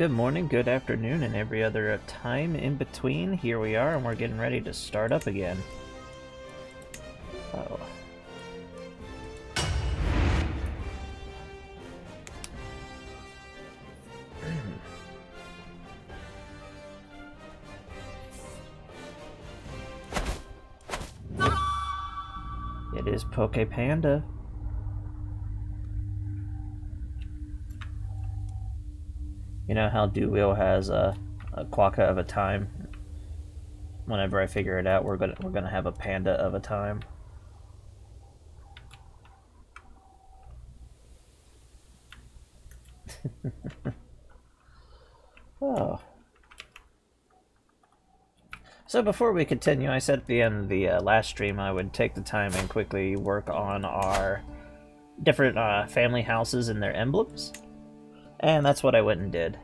good morning, good afternoon, and every other time in between. Here we are, and we're getting ready to start up again. Oh. It is Poke Panda. You know how Duwheel has a quokka of a time? Whenever I figure it out, we're gonna have a panda of a time. Oh. So before we continue, I said at the end of the last stream I would take the time and quickly work on our different family houses and their emblems. And that's what I went and did.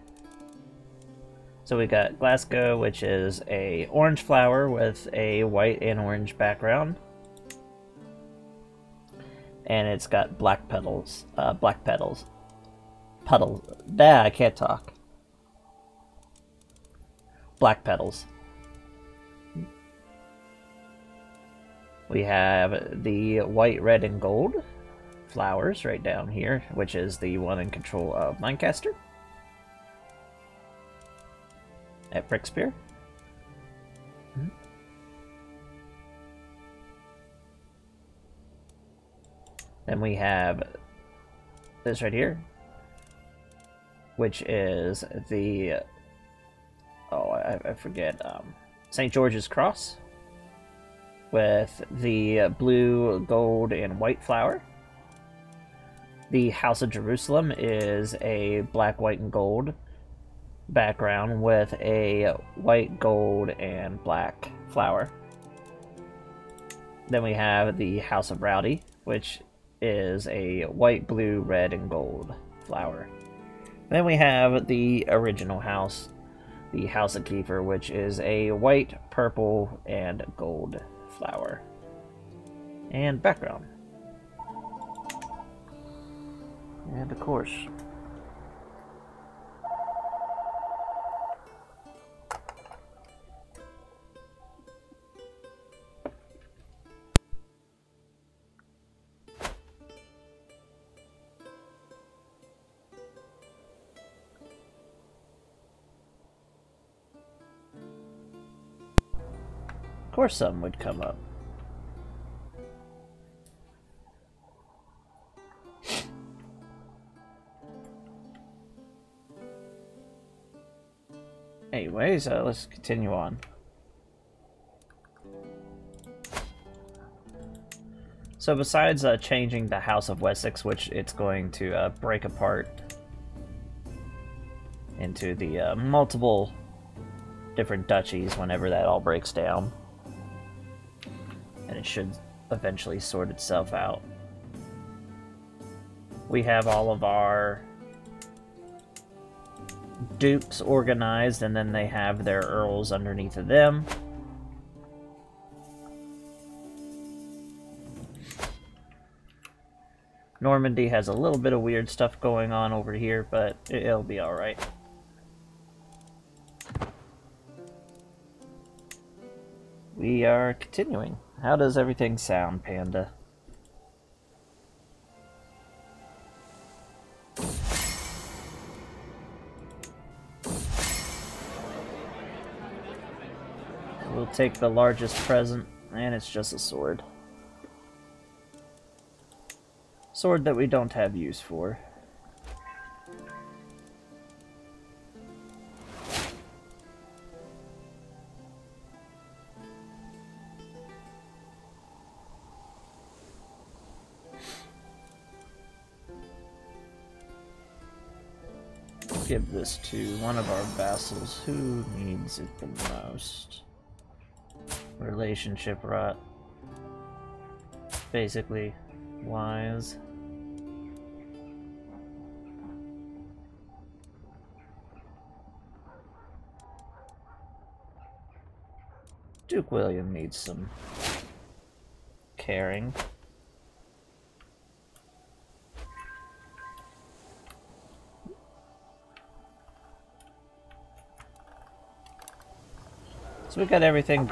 So we got Glasgow, which is a orange flower with a white and orange background. And it's got black petals. Puddles. Bah, I can't talk. Black petals. We have the white, red, and gold flowers right down here, which is the one in control of Lancaster at Brickspear. Then we have this right here, which is the I forget, St. George's Cross with the blue, gold, and white flower. The House of Jerusalem is a black, white, and gold background with a white, gold, and black flower. Then we have the House of Rowdy, which is a white, blue, red, and gold flower. Then we have the original house, the House of Kiefer, which is a white, purple, and gold flower and background. And of course, something would come up. Anyways, let's continue on. So besides changing the House of Wessex, which it's going to break apart into the multiple different duchies whenever that all breaks down, and it should eventually sort itself out. We have all of our dukes organized, and then they have their earls underneath of them. Normandy has a little bit of weird stuff going on over here, but it'll be alright. We are continuing. How does everything sound, Panda? We'll take the largest present, and it's just a sword. Sword that we don't have use for. Give this to one of our vassals who needs it the most. Relationship rot. Basically, wise. Duke William needs some caring. So we got everything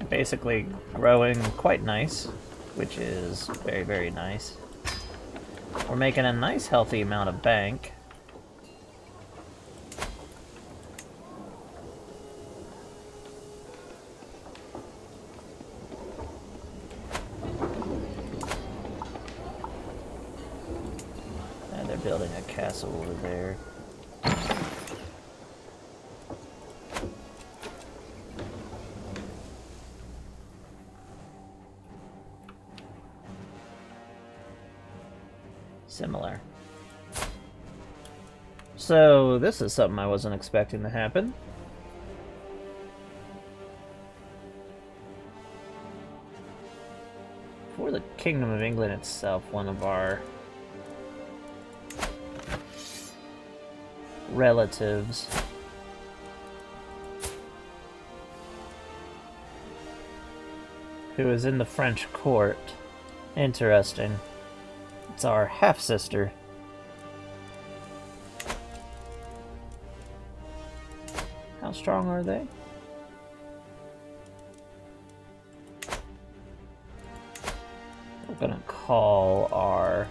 basically growing quite nice, which is very, very nice. We're making a nice healthy amount of bank. And they're building a castle over there. Similar. So this is something I wasn't expecting to happen. For the Kingdom of England itself, one of our relatives who is in the French court. Interesting. It's our half-sister. How strong are they? We're gonna call our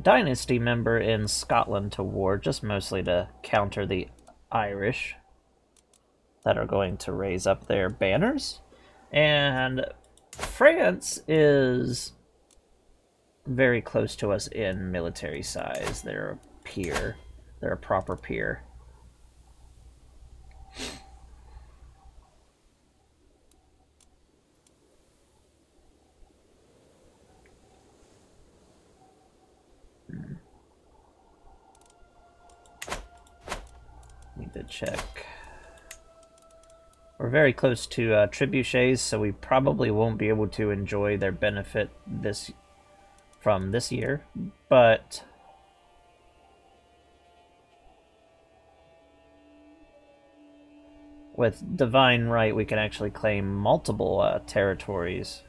Dynasty member in Scotland to war, just mostly to counter the Irish that are going to raise up their banners. And France is very close to us in military size. They're a peer. They're a proper peer. Need to check. We're very close to trebuchets, so we probably won't be able to enjoy their benefit from this year, but with divine right we can actually claim multiple territories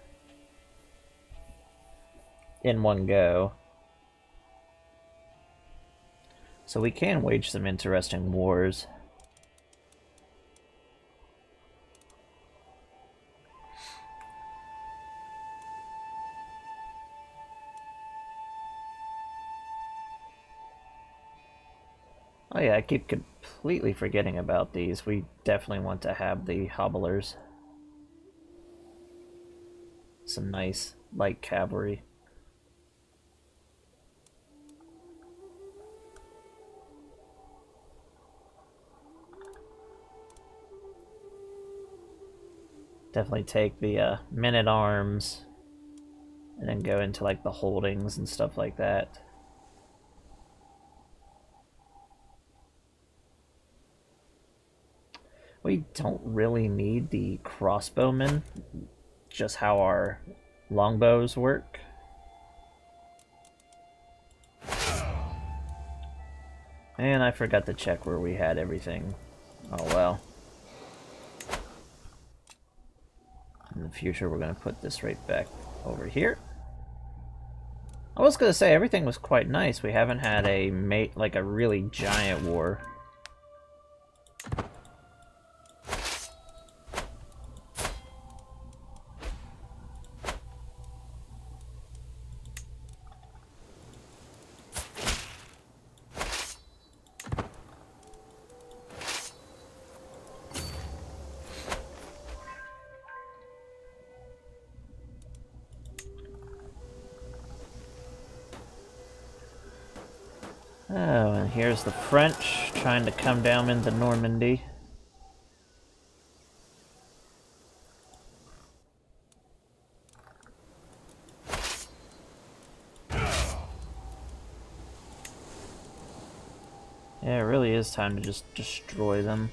in one go. So we can wage some interesting wars. Oh yeah, I keep completely forgetting about these. We definitely want to have the hobblers. Some nice light cavalry. Definitely take the men-at-arms and then go into like the holdings and stuff like that. We don't really need the crossbowmen, just how our longbows work. And I forgot to check where we had everything. Oh well. In the future we're going to put this right back over here. I was going to say everything was quite nice. We haven't had a like a really giant war. Oh, and here's the French trying to come down into Normandy. Yeah, it really is time to just destroy them.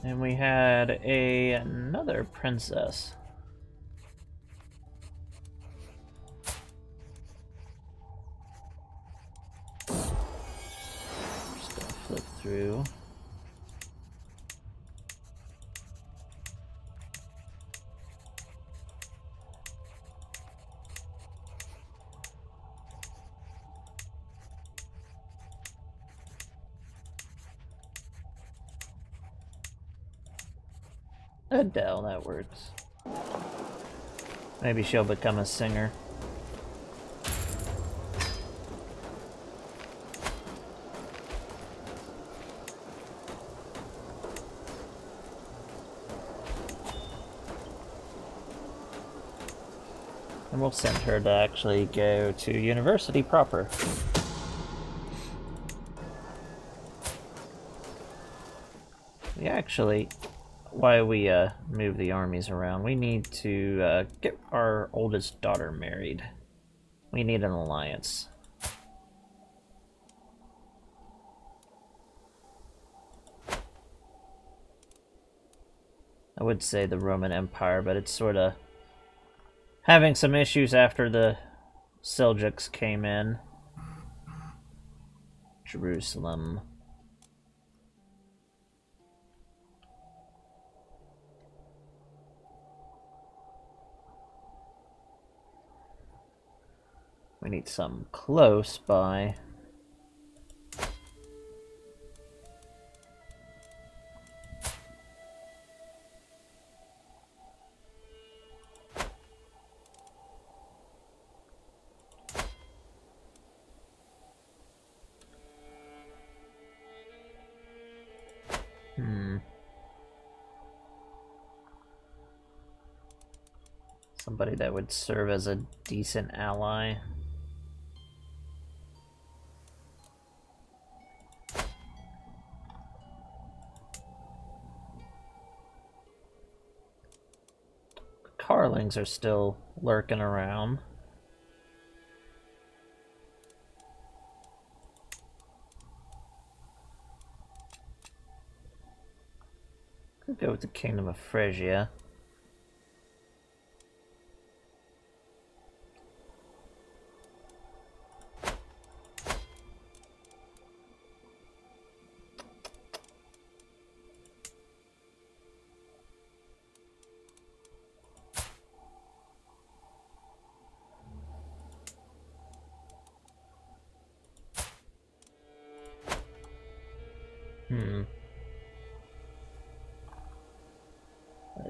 And we had another princess. through. Adele, that works. Maybe she'll become a singer. And we'll send her to actually go to university proper. We actually, while we move the armies around, we need to get our oldest daughter married. We need an alliance. I would say the Roman Empire, but it's sort of having some issues after the Seljuks came in. Jerusalem. We need some close by. Somebody that would serve as a decent ally. Carlings are still lurking around. Could go with the Kingdom of Phrygia.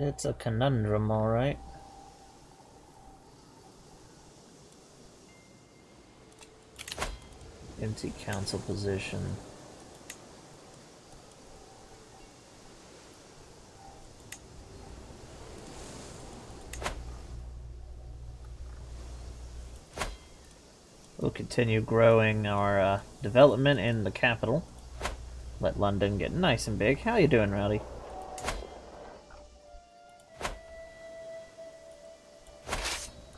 It's a conundrum, all right. Empty council position. We'll continue growing our development in the capital. Let London get nice and big. How you doing, Rowdy?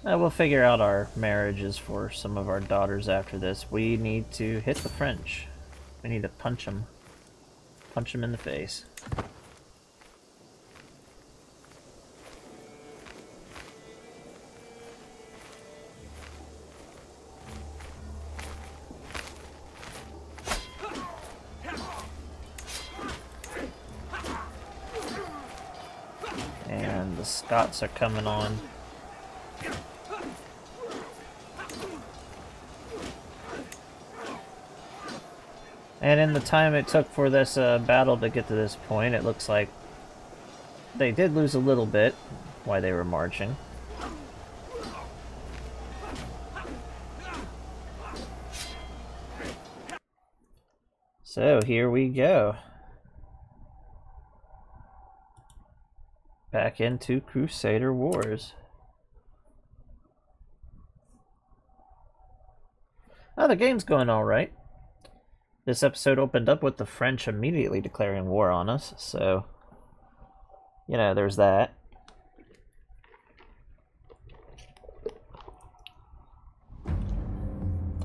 We'll figure out our marriages for some of our daughters after this. We need to hit the French. We need to punch them. Punch them in the face. And the Scots are coming on. And in the time it took for this battle to get to this point, it looks like they did lose a little bit while they were marching. So here we go. Back into Crusader Wars. Oh, the game's going all right. This episode opened up with the French immediately declaring war on us, so, you know, there's that.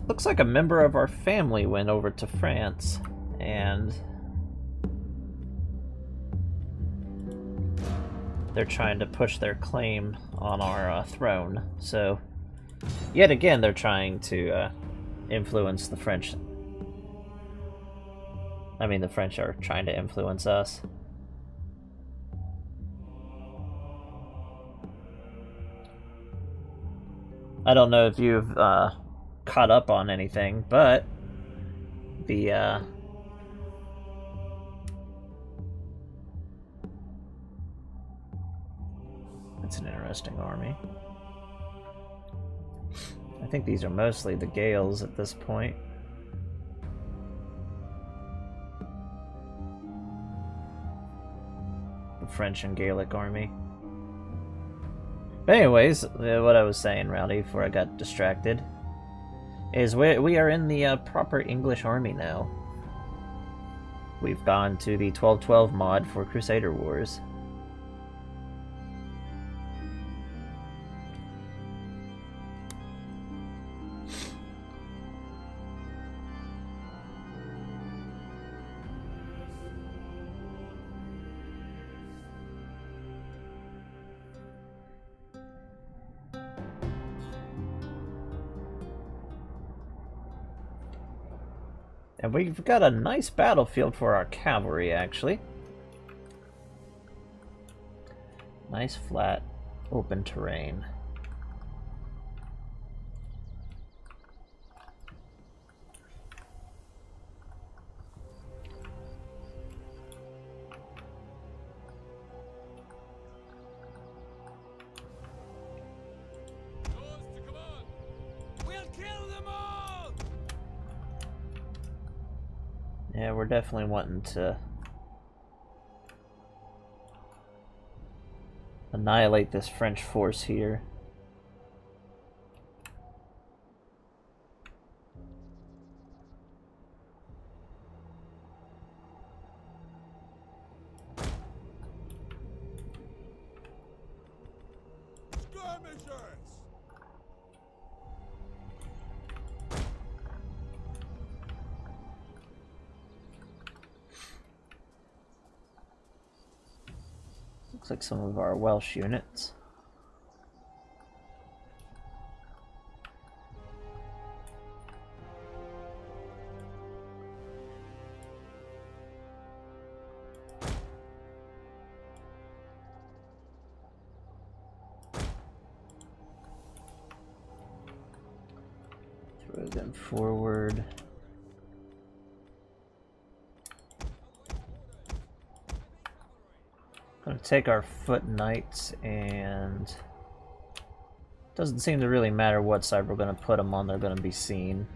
Looks like a member of our family went over to France, and they're trying to push their claim on our throne, so yet again they're trying to influence the French. I mean, the French are trying to influence us. I don't know if you've caught up on anything, but the that's an interesting army. I think these are mostly the Gales at this point. The French and Gaelic army. But anyways, what I was saying, Rowdy, before I got distracted, is we are in the proper English army now. We've gone to the 1212 mod for Crusader Wars. And we've got a nice battlefield for our cavalry, actually. Nice, flat, open terrain. Yeah, we're definitely wanting to annihilate this French force here. Looks like some of our Welsh units. Throw them forward. Gonna take our foot knights, and doesn't seem to really matter what side we're gonna put them on, they're gonna be seen.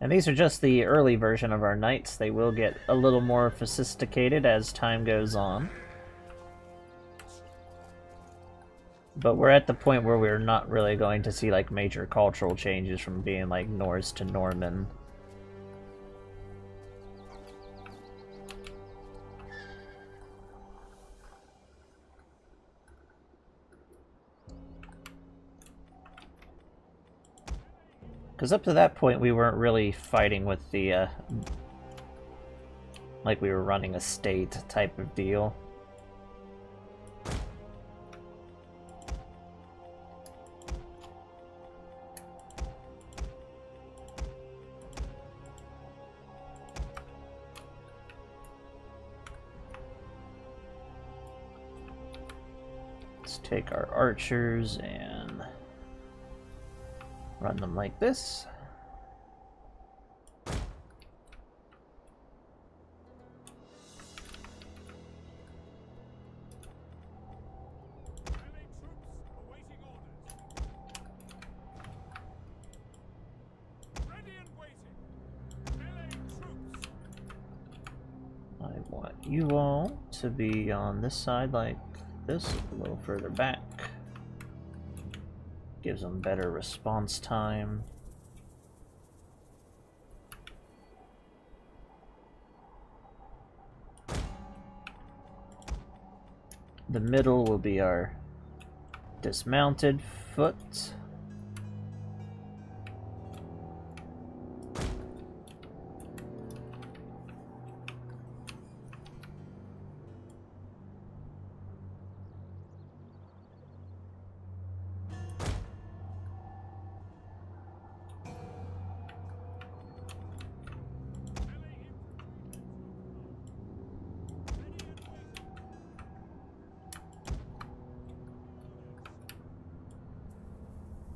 And these are just the early version of our knights. They will get a little more sophisticated as time goes on. But we're at the point where we're not really going to see like major cultural changes from being like Norse to Norman. Because up to that point we weren't really fighting with the like we were running a state type of deal. Take our archers and run them like this. I want you all to be on this side like this, a little further back. Gives them better response time. The middle will be our dismounted foot.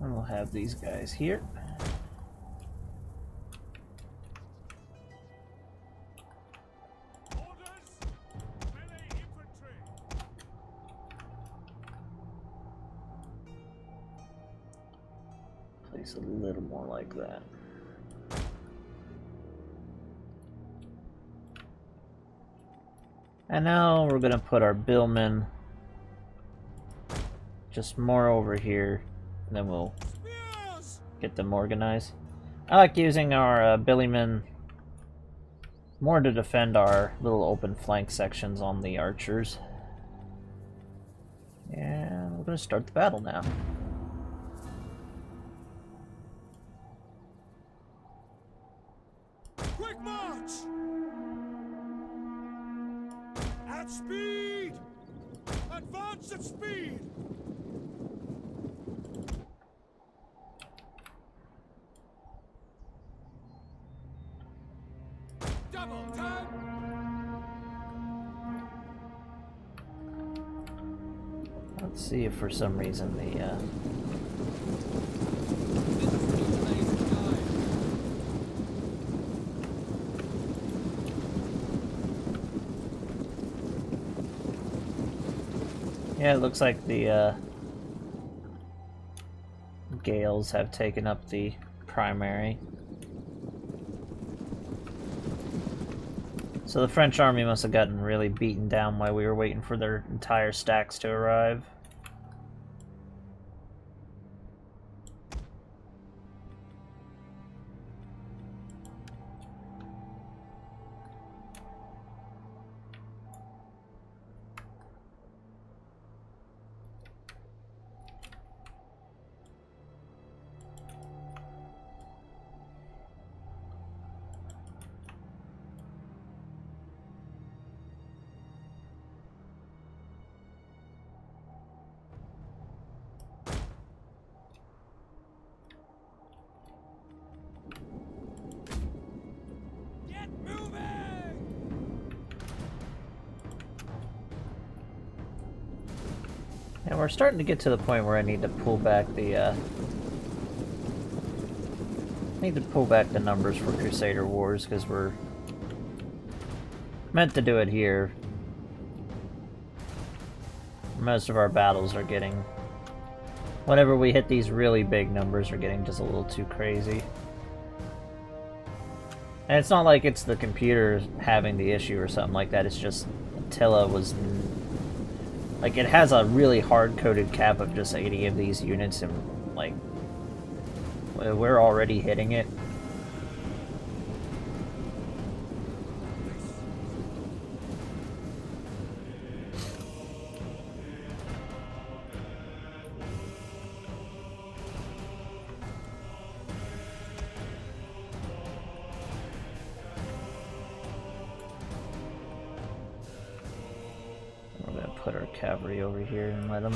And we'll have these guys here. Place a little more like that. And now we're gonna put our billmen just more over here, and then we'll get them organized. I like using our billymen more to defend our little open flank sections on the archers. And we're gonna start the battle now. Quick march! At speed! Advance at speed! Double time! Let's see if for some reason the yeah, it looks like the Gales have taken up the primary. So the French army must have gotten really beaten down while we were waiting for their entire stacks to arrive. And we're starting to get to the point where I need to pull back the numbers for Crusader Wars, because we're meant to do it here. Most of our battles are getting, whenever we hit these really big numbers, are getting just a little too crazy. And it's not like it's the computer having the issue or something like that, it's just Attila was... like, it has a really hard-coded cap of just 80 of these units, and, like, we're already hitting it. Put our cavalry over here and let them.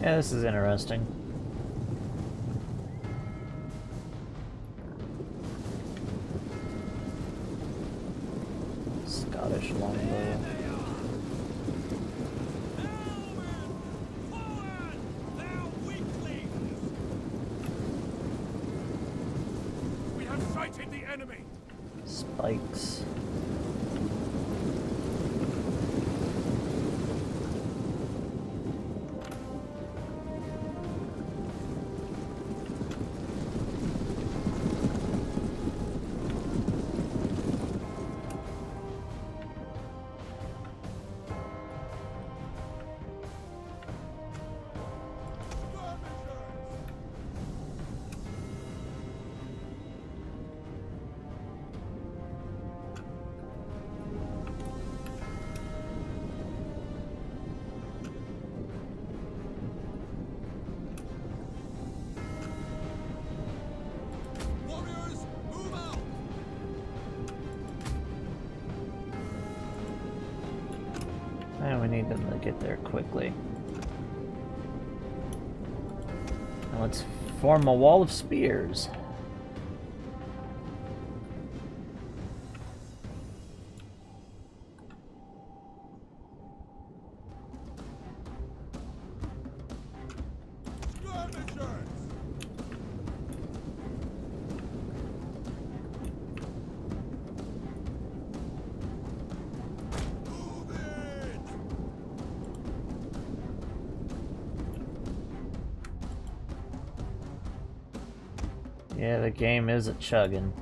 Yeah, this is interesting. Scottish longbow. We have sighted the enemy. Spikes. we need them to get there quickly. Now let's form a wall of spears. Yeah, the game is a chugging.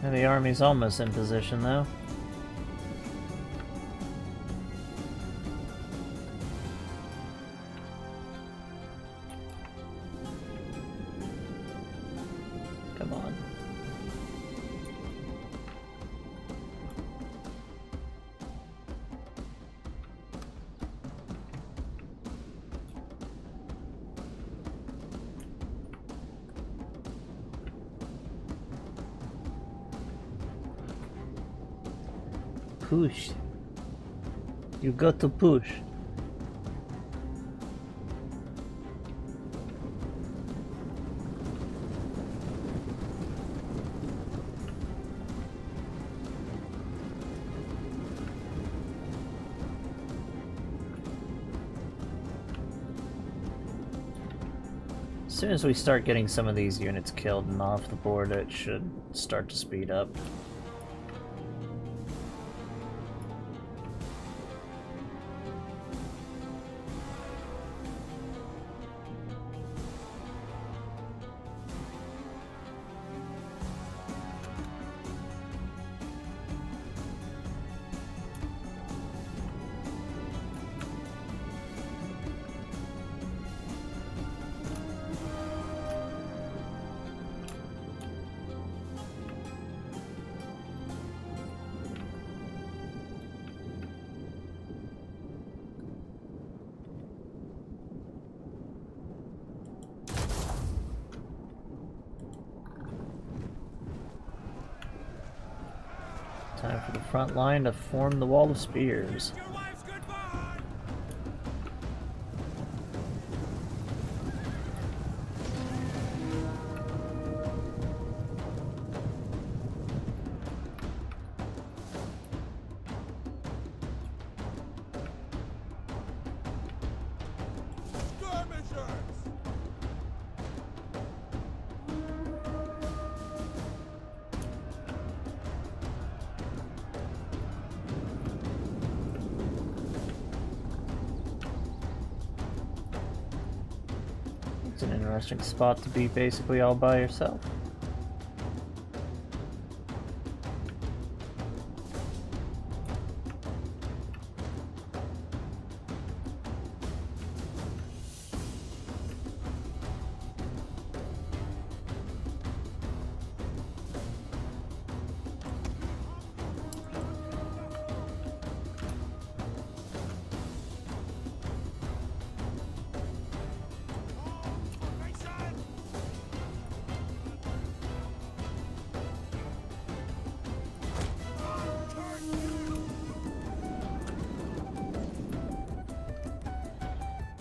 And the army's almost in position, though. Come on. Push. You got to push. As soon as we start getting some of these units killed and off the board, it should start to speed up. Time for the front line to form the wall of spears. Your wife's goodbye. Skirmishers. It's an interesting spot to be basically all by yourself.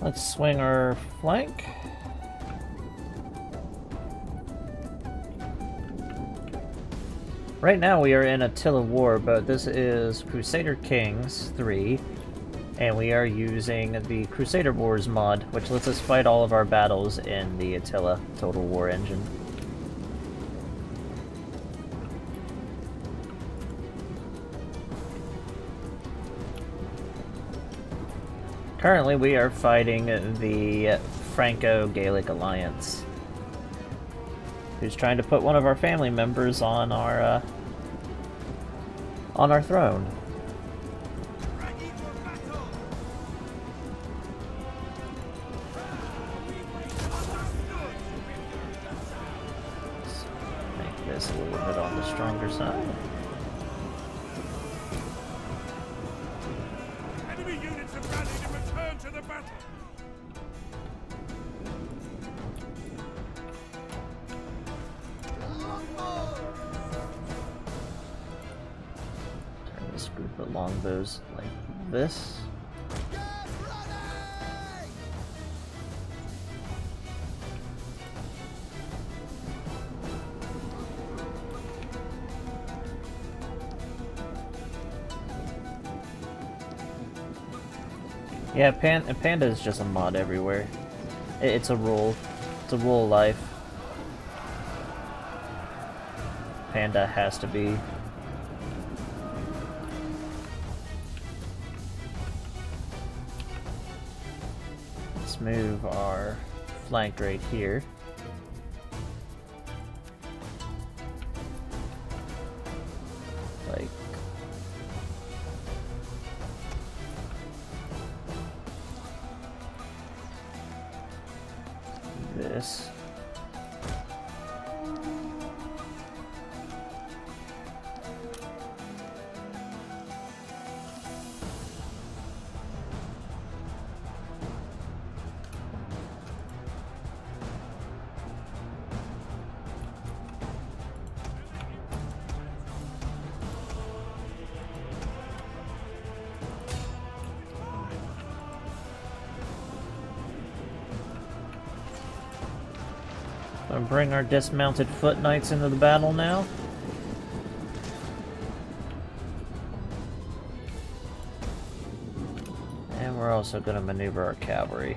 Let's swing our flank. Right now we are in Attila War, but this is Crusader Kings 3, and we are using the Crusader Wars mod, which lets us fight all of our battles in the Attila Total War engine. Currently, we are fighting the Franco-Gaelic Alliance, who's trying to put one of our family members on our throne. Ready for battle. That's a little bit on the stronger side. Enemy units have rallied and returned to the battle. Turn this group of longbows like this. Yeah, Panda is just a mod everywhere. It's a rule. It's a rule of life. Panda has to be. Let's move our flank right here. Like this. Gonna bring our dismounted foot knights into the battle now. And we're also gonna maneuver our cavalry.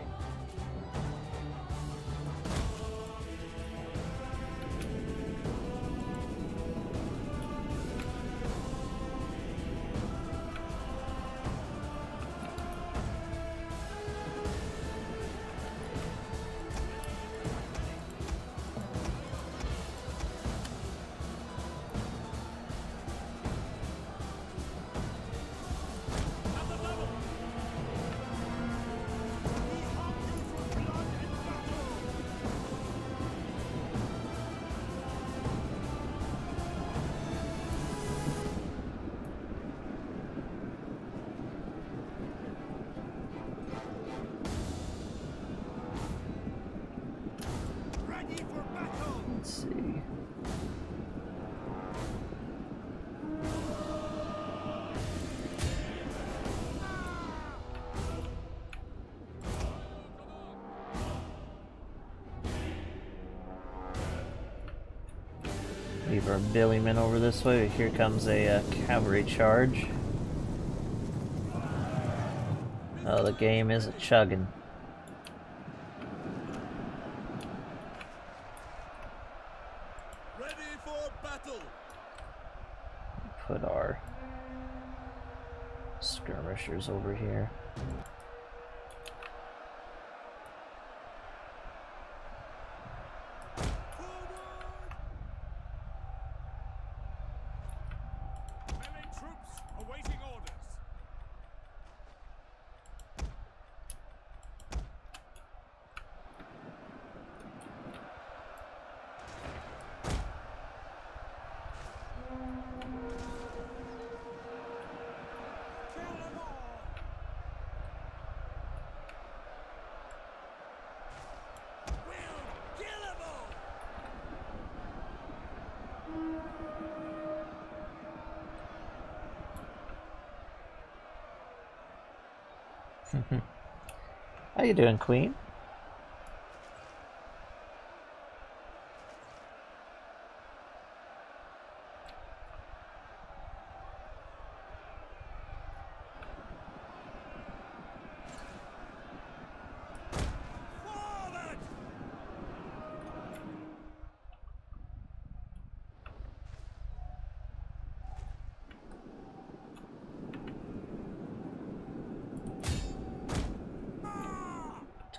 Let's see. Leave our billymen over this way. Here comes a cavalry charge. Oh, the game is a chugging. Ready for battle. Put our skirmishers over here. Melee troops awaiting orders. How you doing, Queen?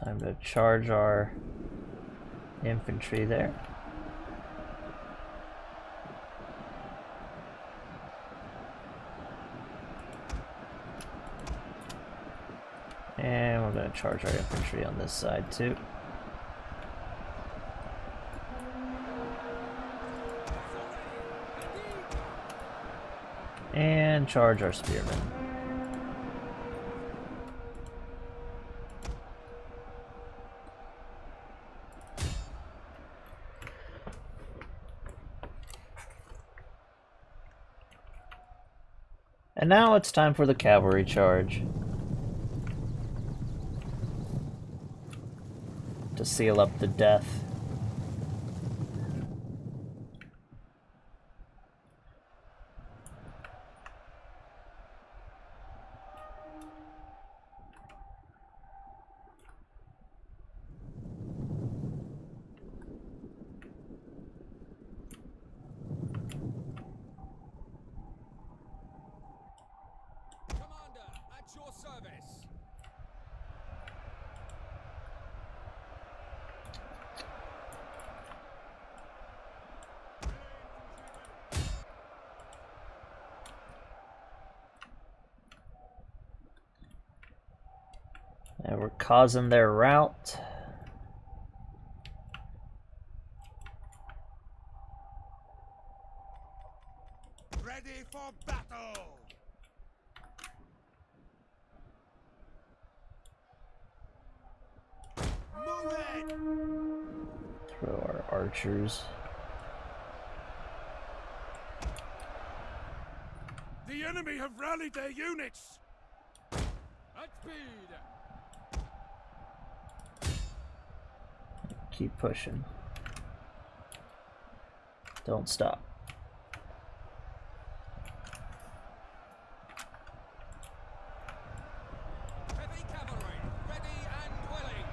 Time to charge our infantry there. And we're going to charge our infantry on this side too. And charge our spearmen. And now it's time for the cavalry charge. To seal up the death. And we're causing their rout. Ready for battle. Move it. Throw our archers. The enemy have rallied their units. At speed. Keep pushing. Don't stop. Heavy cavalry, ready and willing.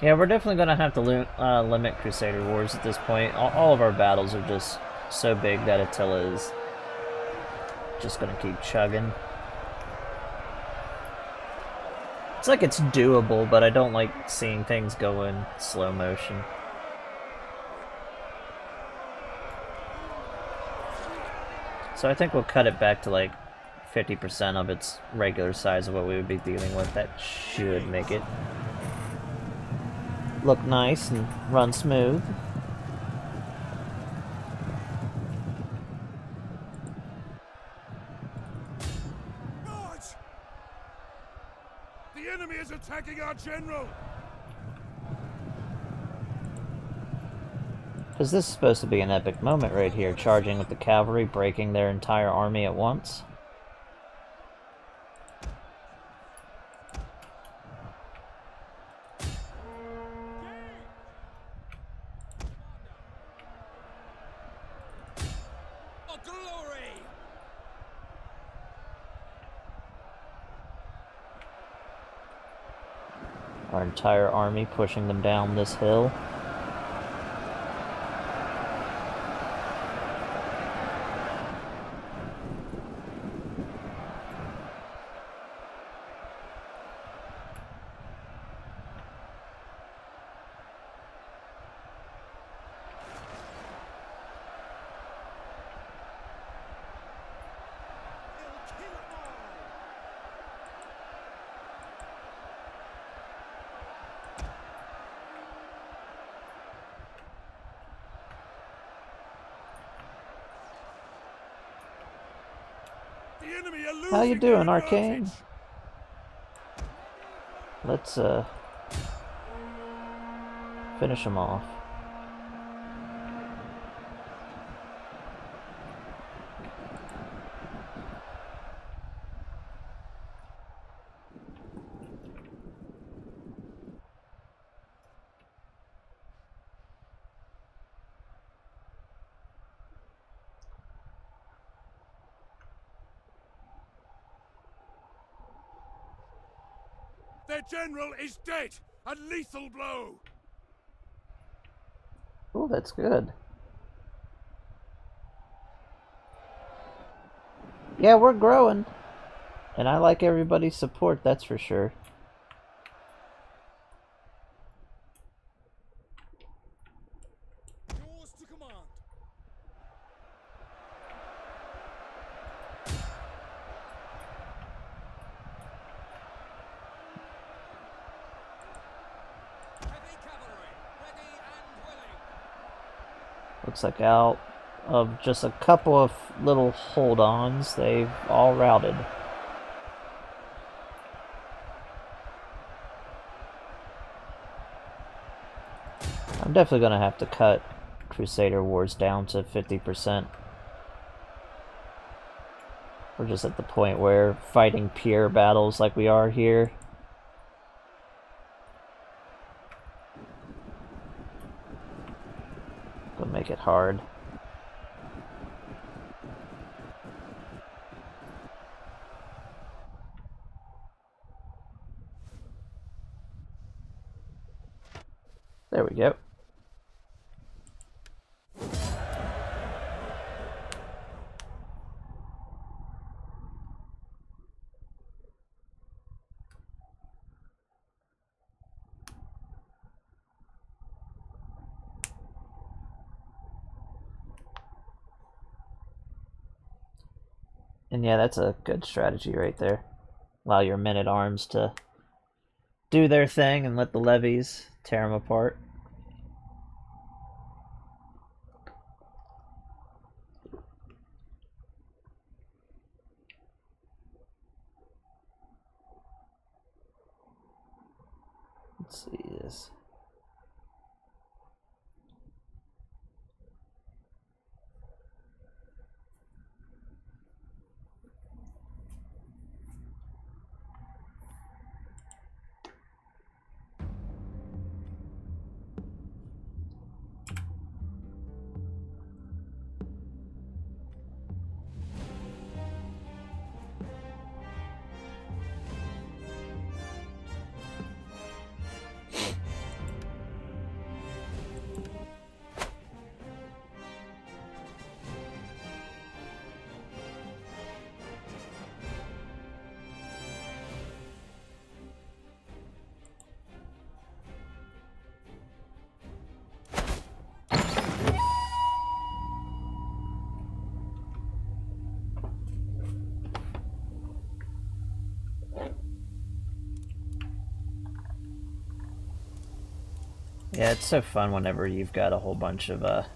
Yeah, we're definitely going to have to limit Crusader Wars at this point. All of our battles are just so big that Attila is just going to keep chugging. It's like it's doable, but I don't like seeing things go in slow motion. So I think we'll cut it back to like 50% of its regular size of what we would be dealing with. That should make it look nice and run smooth. The enemy is attacking our general! Because this is supposed to be an epic moment right here, charging with the cavalry, breaking their entire army at once. Oh, glory! Our entire army pushing them down this hill. How you doing, Arcane? Let's finish them off. Their general is dead! A lethal blow! Oh, that's good. Yeah, we're growing. And I like everybody's support, that's for sure. Yours to command. Heavy cavalry, ready and willing. Looks like out of just a couple of little hold-ons, they've all routed. I'm definitely going to have to cut Crusader Wars down to 50%. We're just at the point where fighting pure battles like we are here will make it hard. There we go. And yeah, that's a good strategy right there. Allow your men-at-arms to do their thing and let the levies tear them apart. Let's see this. Yeah, it's so fun whenever you've got a whole bunch of,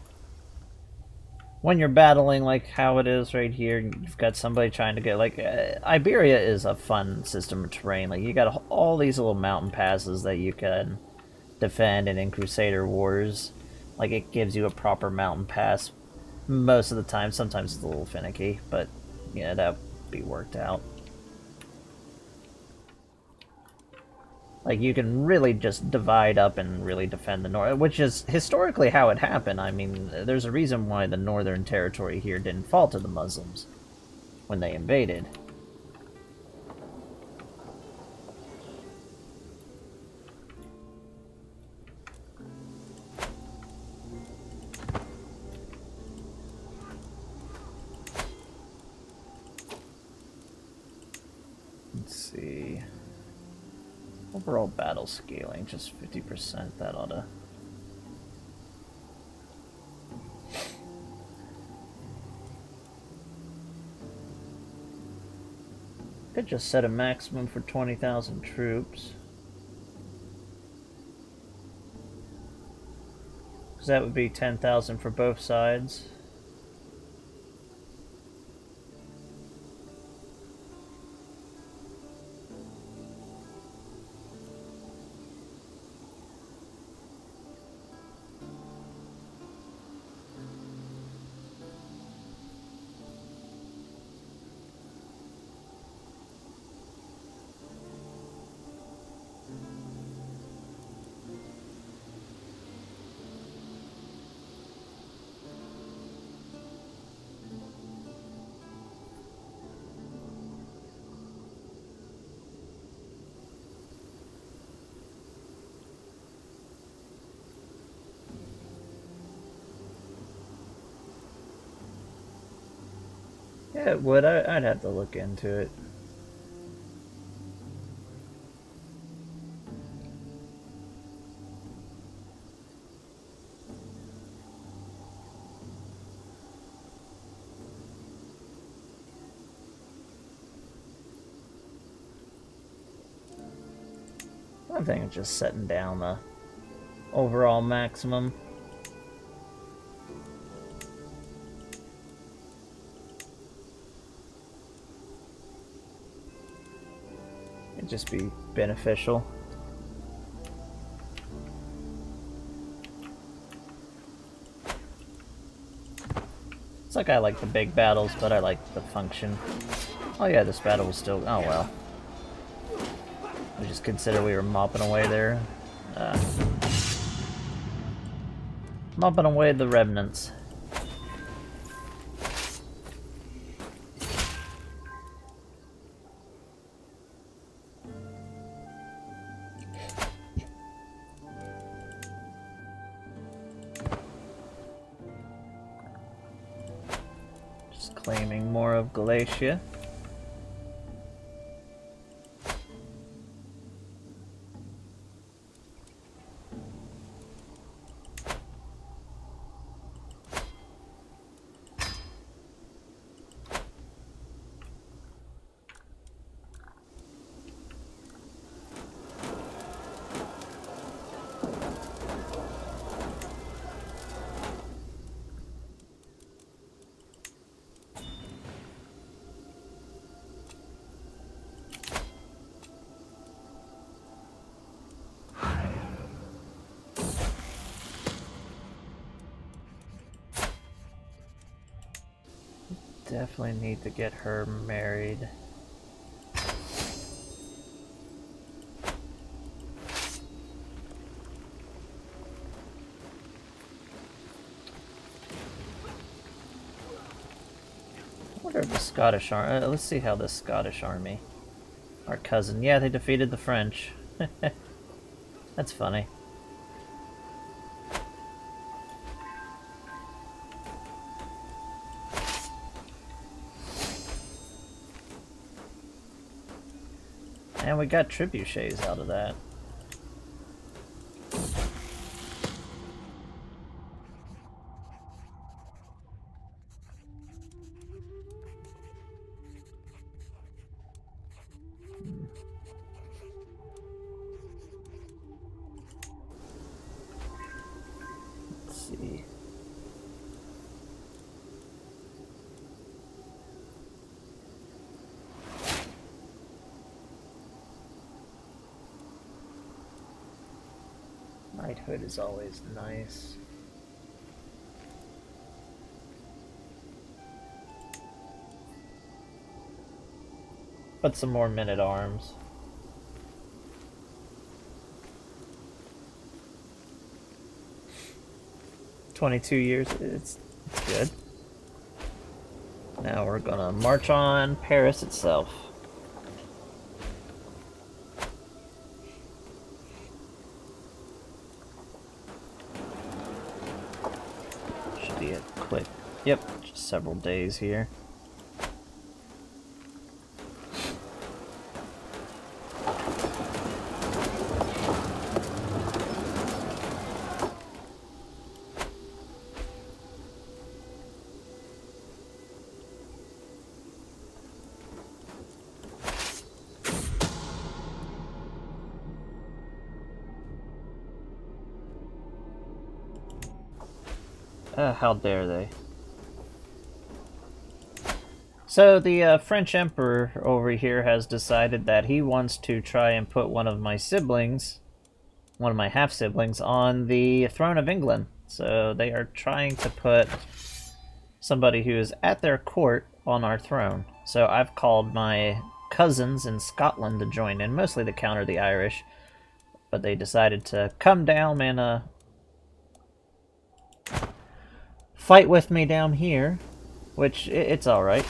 when you're battling like how it is right here, you've got somebody trying to get, like, Iberia is a fun system of terrain. Like, you got all these little mountain passes that you can defend, and in Crusader Wars, like, it gives you a proper mountain pass most of the time. Sometimes it's a little finicky, but, yeah, that'll be worked out. Like, you can really just divide up and really defend the north, which is historically how it happened. I mean, there's a reason why the northern territory here didn't fall to the Muslims when they invaded. Let's see. Overall battle scaling, just 50%, that oughta... Could just set a maximum for 20,000 troops. Because that would be 10,000 for both sides. Yeah, it would. I'd have to look into it. I think it's just setting down the overall maximum. Could just be beneficial. It's like I like the big battles, but I like the function. Oh yeah, this battle was still... oh well. I just consider we were mopping away there. Mopping away the remnants. Just claiming more of Galatia. Definitely need to get her married. I wonder if the Scottish army... let's see how the Scottish army... our cousin... yeah, they defeated the French. That's funny. And we got trebuchets out of that. Let's see. Knighthood is always nice. But some more men-at-arms. $22 it's good. Now we're gonna march on Paris itself. Should be a quick, yep, just several days here. How dare they? So the French Emperor over here has decided that he wants to try and put one of my siblings, one of my half-siblings, on the throne of England. So they are trying to put somebody who is at their court on our throne. So I've called my cousins in Scotland to join in, mostly to counter the Irish. But they decided to come down and fight with me down here, which it's alright.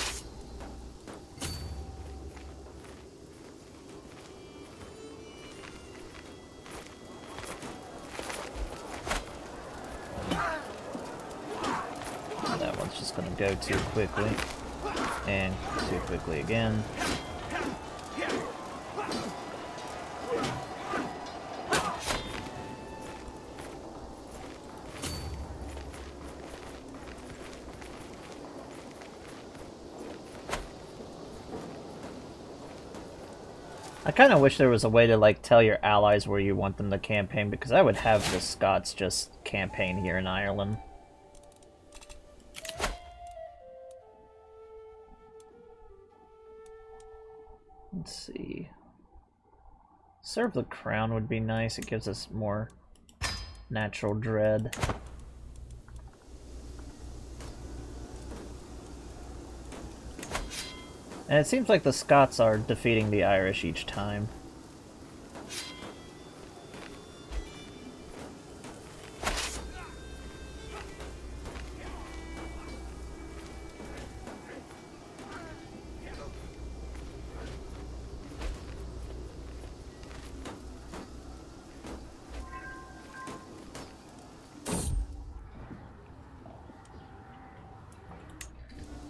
That one's just gonna go too quickly, and too quickly again. I kind of wish there was a way to, like, tell your allies where you want them to campaign, because I would have the Scots just campaign here in Ireland. Let's see. Serve the crown would be nice. It gives us more natural dread. And it seems like the Scots are defeating the Irish each time.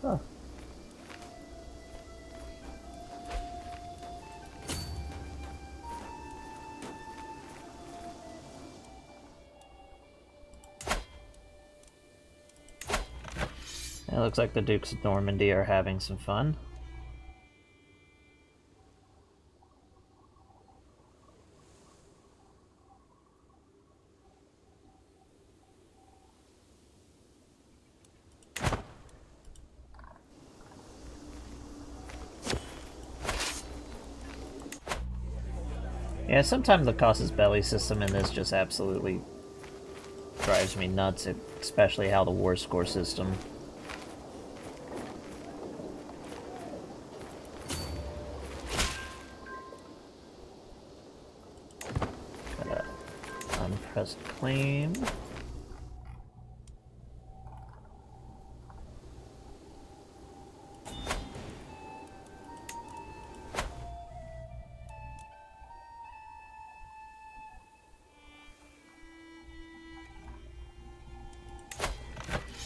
Oh. It looks like the Dukes of Normandy are having some fun. Yeah, sometimes the Casus Belli system in this just absolutely drives me nuts, especially how the war score system. Got a unpressed claim.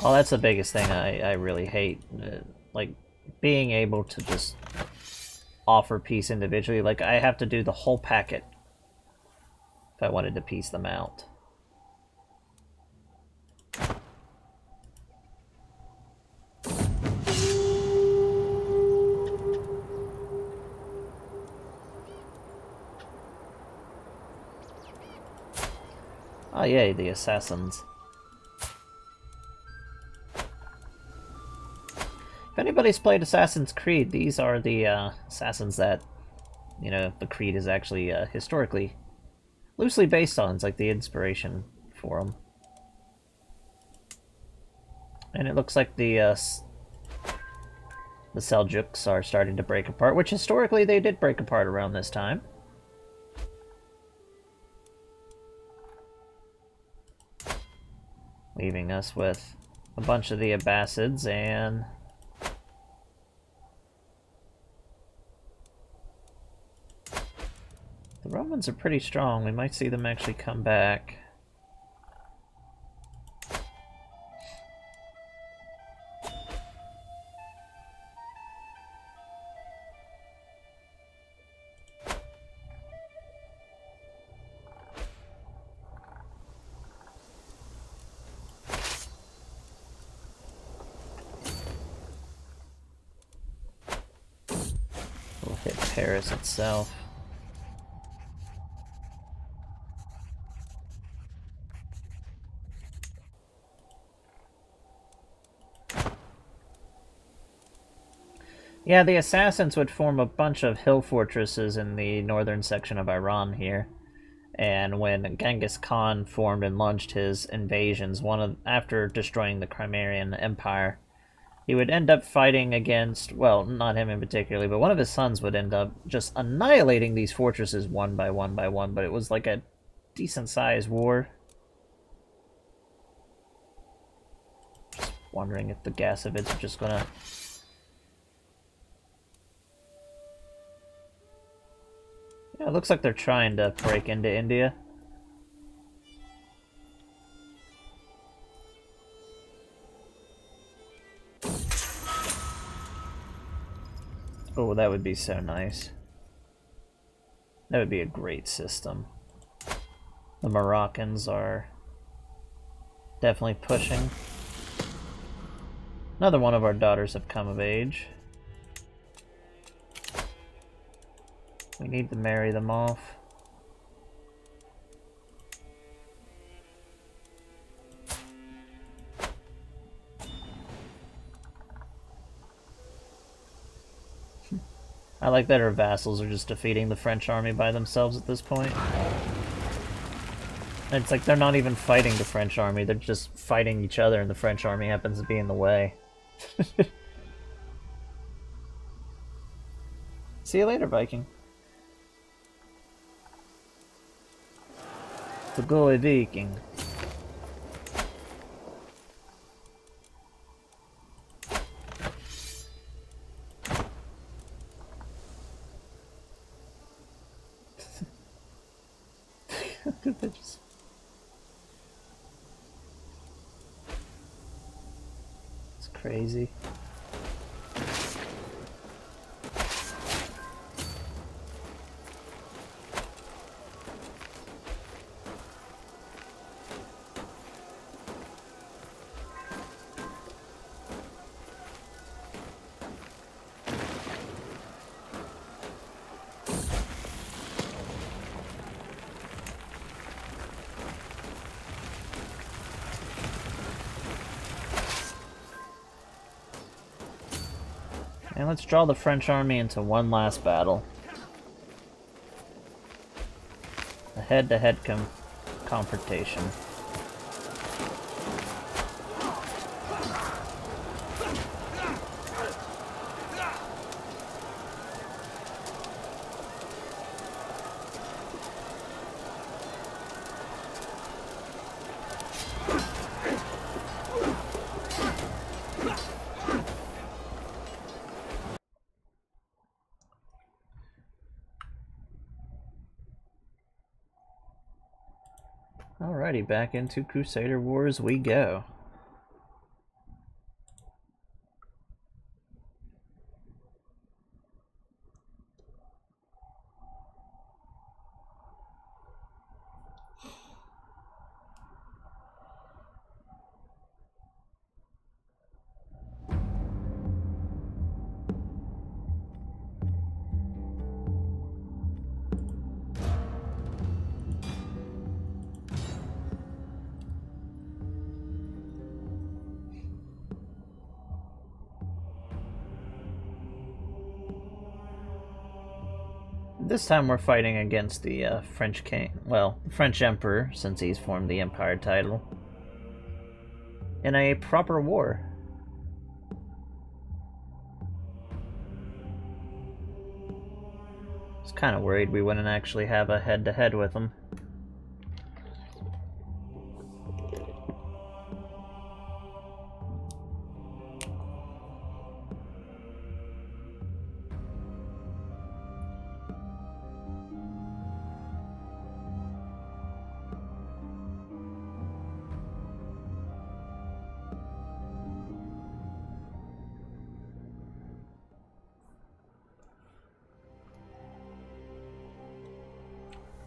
Oh, that's the biggest thing I really hate. Like, being able to just offer peace individually. Like, I have to do the whole packet if I wanted to piece them out. Oh, yay, the assassins. If anybody's played Assassin's Creed, these are the assassins that, you know, the Creed is actually historically loosely based on. It's like the inspiration for them. And it looks like the Seljuks are starting to break apart, which historically they did break apart around this time. Leaving us with a bunch of the Abbasids and the Romans are pretty strong. We might see them actually come back. We'll hit Paris itself. Yeah, the assassins would form a bunch of hill fortresses in the northern section of Iran here. And when Genghis Khan formed and launched his invasions, after destroying the Crimean Empire, he would end up fighting against, well, not him in particular, but one of his sons would end up just annihilating these fortresses one by one by one, but it was like a decent-sized war. Just wondering if the Gasavids are just gonna... Yeah, it looks like they're trying to break into India. Oh, that would be so nice. That would be a great system. The Moroccans are definitely pushing. Another one of our daughters have come of age. We need to marry them off. I like that our vassals are just defeating the French army by themselves at this point. It's like they're not even fighting the French army, they're just fighting each other and the French army happens to be in the way. See you later, Viking. The goalie Viking. It's crazy. And let's draw the French army into one last battle. A head-to-head confrontation. Alrighty, back into Crusader Wars we go. This time we're fighting against the French king, well, French emperor, since he's formed the empire title, in a proper war. I was kind of worried we wouldn't actually have a head-to-head with him.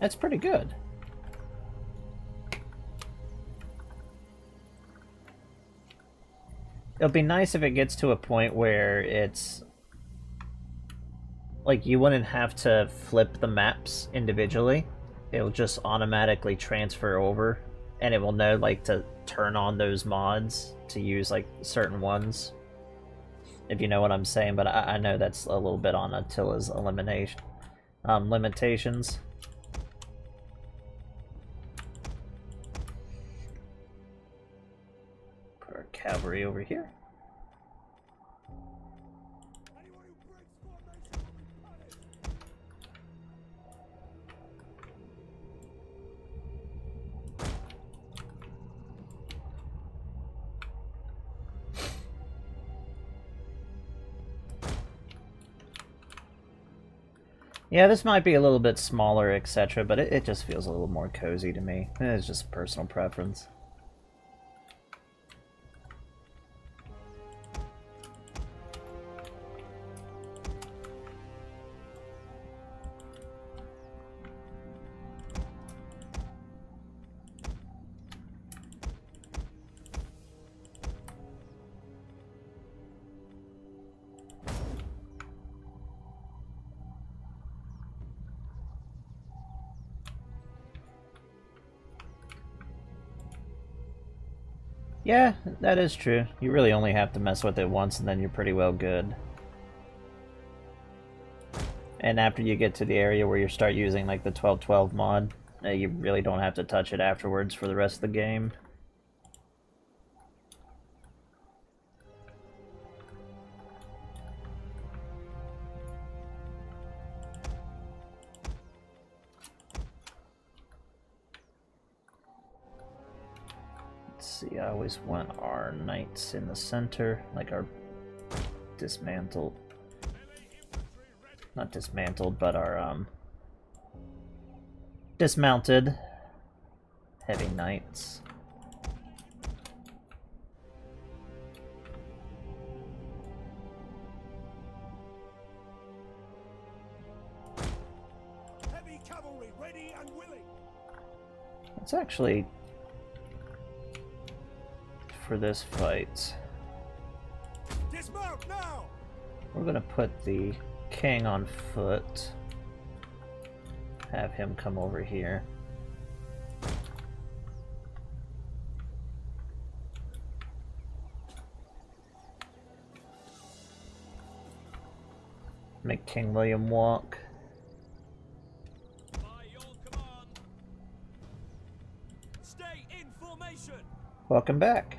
That's pretty good. It'll be nice if it gets to a point where it's like you wouldn't have to flip the maps individually. It'll just automatically transfer over and it will know like to turn on those mods to use like certain ones. If you know what I'm saying, but I know that's a little bit on Attila's elimination limitations. Cavalry over here. Yeah, this might be a little bit smaller, etc., but it just feels a little more cozy to me. It's just a personal preference. Yeah, that is true. You really only have to mess with it once and then you're pretty well good. And after you get to the area where you start using like the 1212 mod, you really don't have to touch it afterwards for the rest of the game. Let's see, I always want our knights in the center, like our dismantled, not dismantled, but our dismounted heavy knights. Heavy cavalry ready and willing. Let's actually, for this fight, Dismount now. we're gonna put the king on foot. Have him come over here. Make King William walk. By your command. Stay in formation. Welcome back.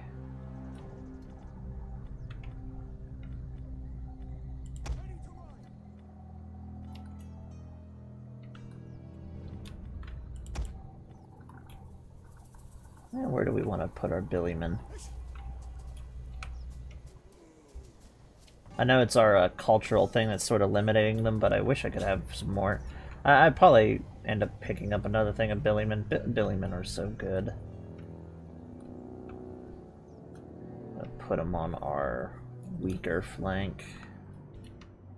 Ready to ride. And where do we want to put our Billyman? I know it's our cultural thing that's sort of limiting them, but I wish I could have some more. I'd probably end up picking up another thing of Billyman. Billyman are so good. I'll put them on our weaker flank.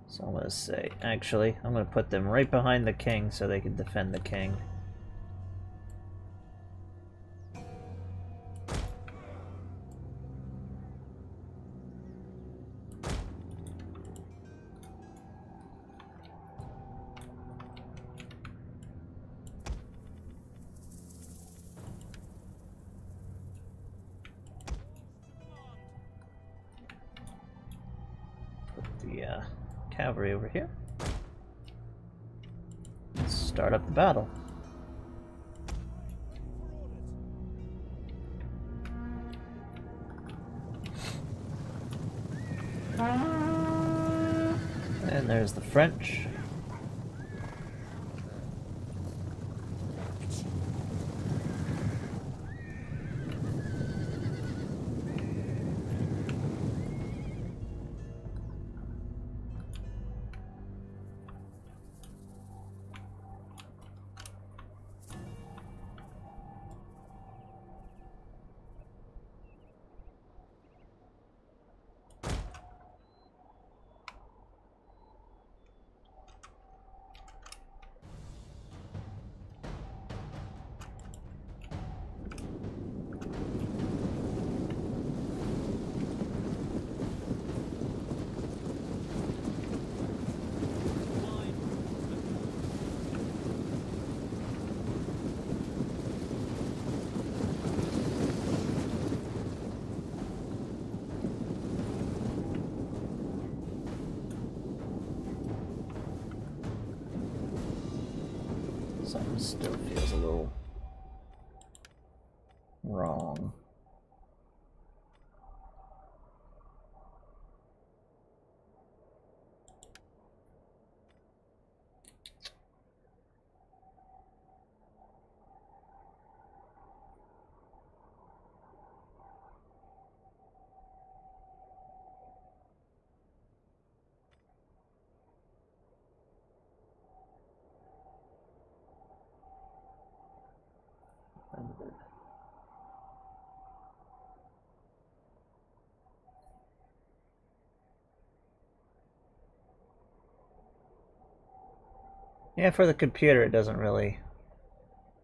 So I'm going to say, actually, I'm going to put them right behind the king so they can defend the king. Cavalry over here. Let's start up the battle. And there's the French. Something still feels a little wrong. Yeah, for the computer it doesn't really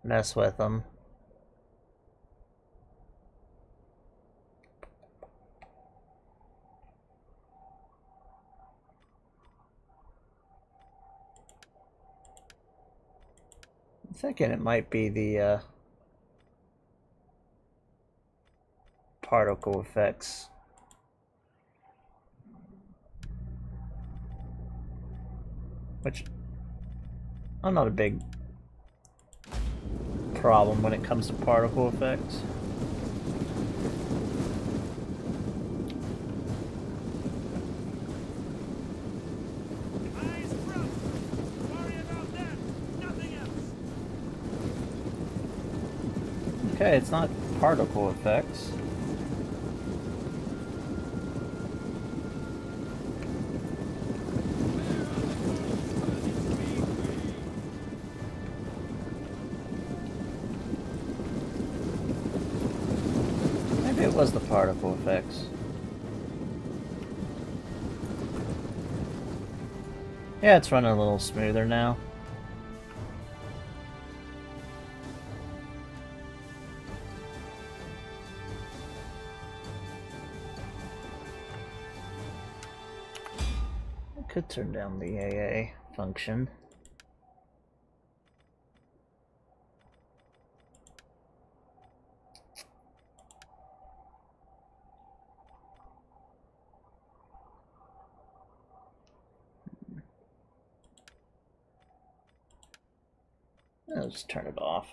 mess with them. I'm thinking it might be the particle effects. Which I'm not a big problem when it comes to particle effects. Eyes front. Worry about them. Nothing else. Okay, it's not particle effects. Maybe it was the particle effects. Yeah, it's running a little smoother now. I could turn down the AA function. I'll just turn it off.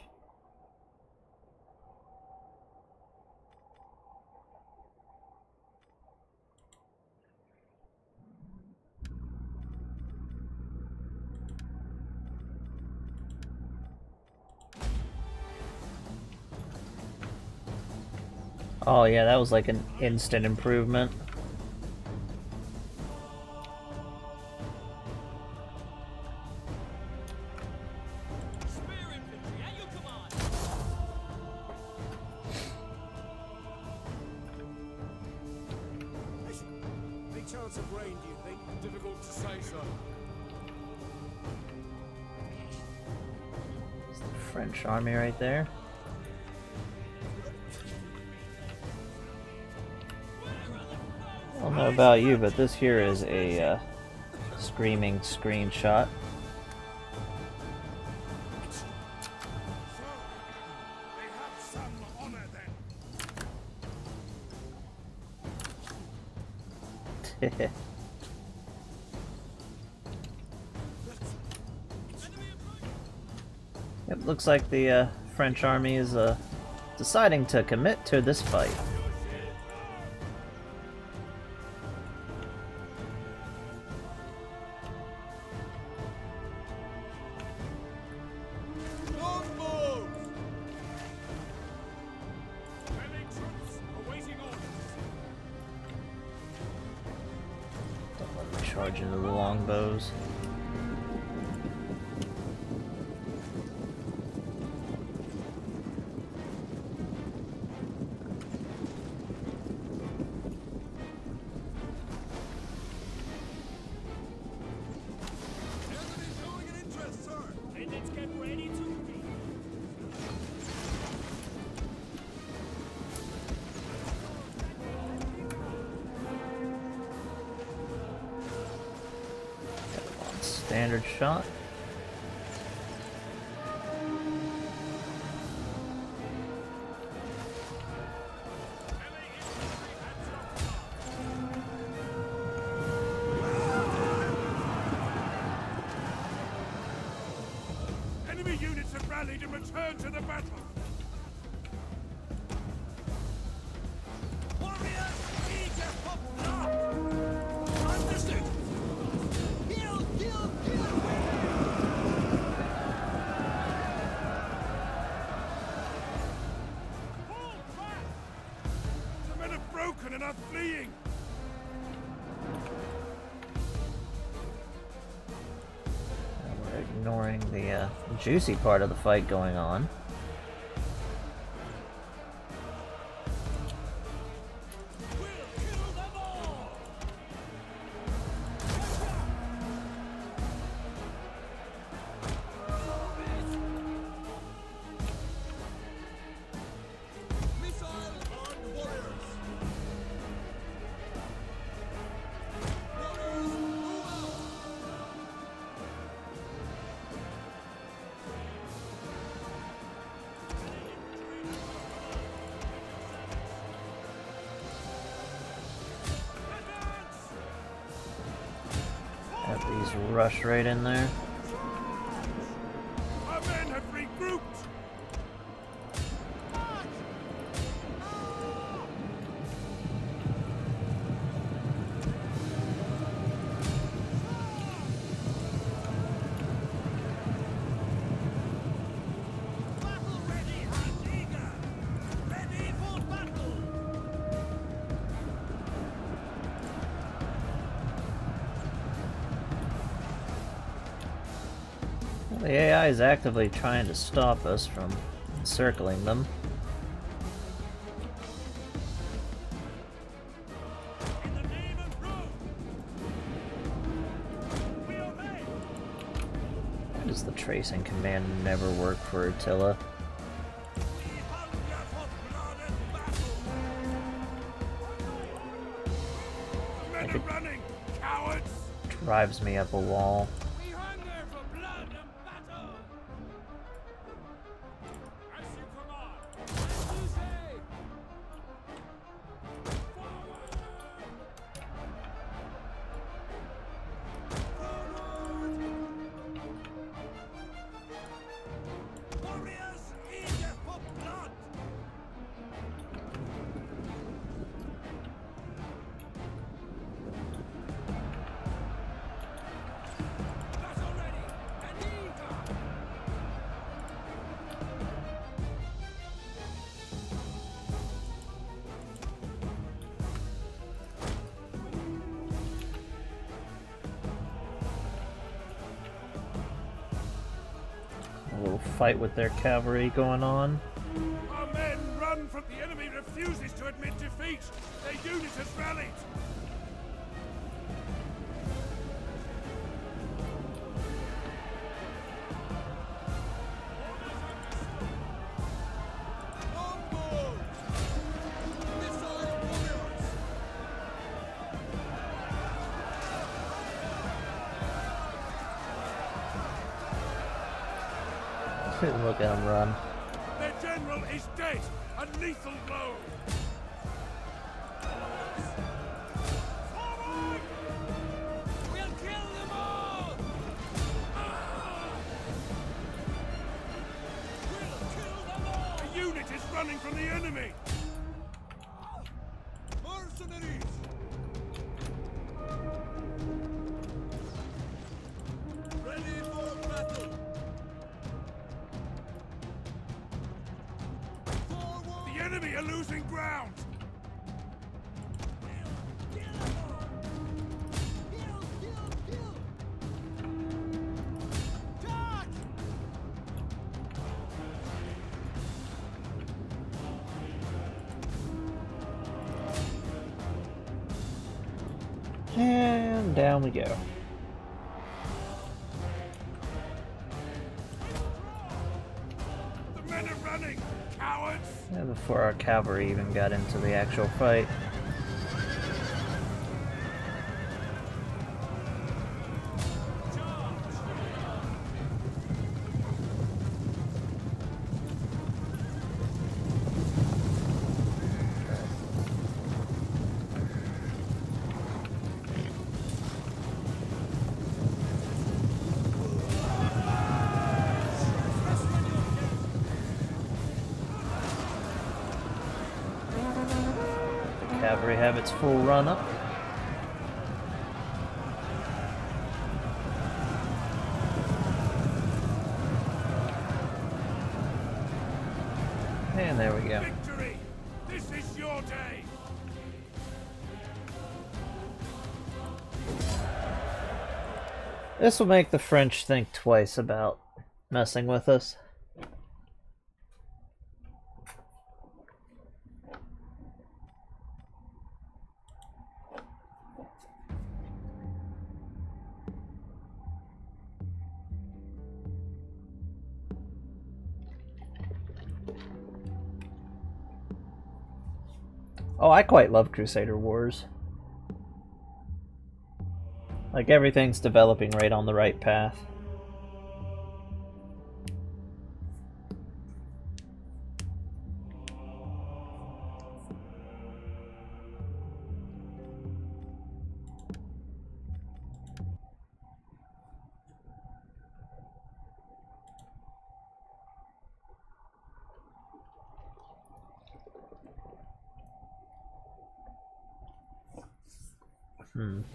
Oh yeah, that was like an instant improvement. Big chance of rain, do you think? Difficult to say so. It's the French army right there. I don't know about you, but this here is a screaming screenshot. So, they have some honor then. It looks like the French army is deciding to commit to this fight. Longbows! Friendly troops awaiting orders. Don't let them charge into the longbows. Enemy showing an interest, sir. Let's get ready to meet. Standard shot. Enemy units have rallied and returned to the battle. Warriors, eager for blood. Understood. Kill, kill, kill. Fall back. The men are broken and are fleeing. We're ignoring the juicy part of the fight going on. We'll kill them all. Missile on warriors. Warriors, move out. Have these rush right in there. The AI is actively trying to stop us from encircling them. In the name of Rome, we obey. Why does the tracing command never work for Attila? We hunger for blood and battle. The men are running, cowards. Drives me up a wall. We hunger for blood and battle. As you command. As you say. Forward. Warriors eager for blood. Battle ready and eager. A little fight with their cavalry going on. Our men run from the enemy refuses to admit defeat. Their unit has rallied. Look at them run. Their general is dead. A lethal blow. Forward! We'll kill them all. We'll kill them all. A unit is running from the enemy. Mercenaries. Ready for battle. The enemy are losing ground! Charge! And down we go. The men are running, cowards! And before our cavalry even got into the actual fight. Cavalry have its full run up. And there we go. Victory! This is your day! This will make the French think twice about messing with us. Oh, I quite love Crusader Wars. Like, everything's developing right on the right path.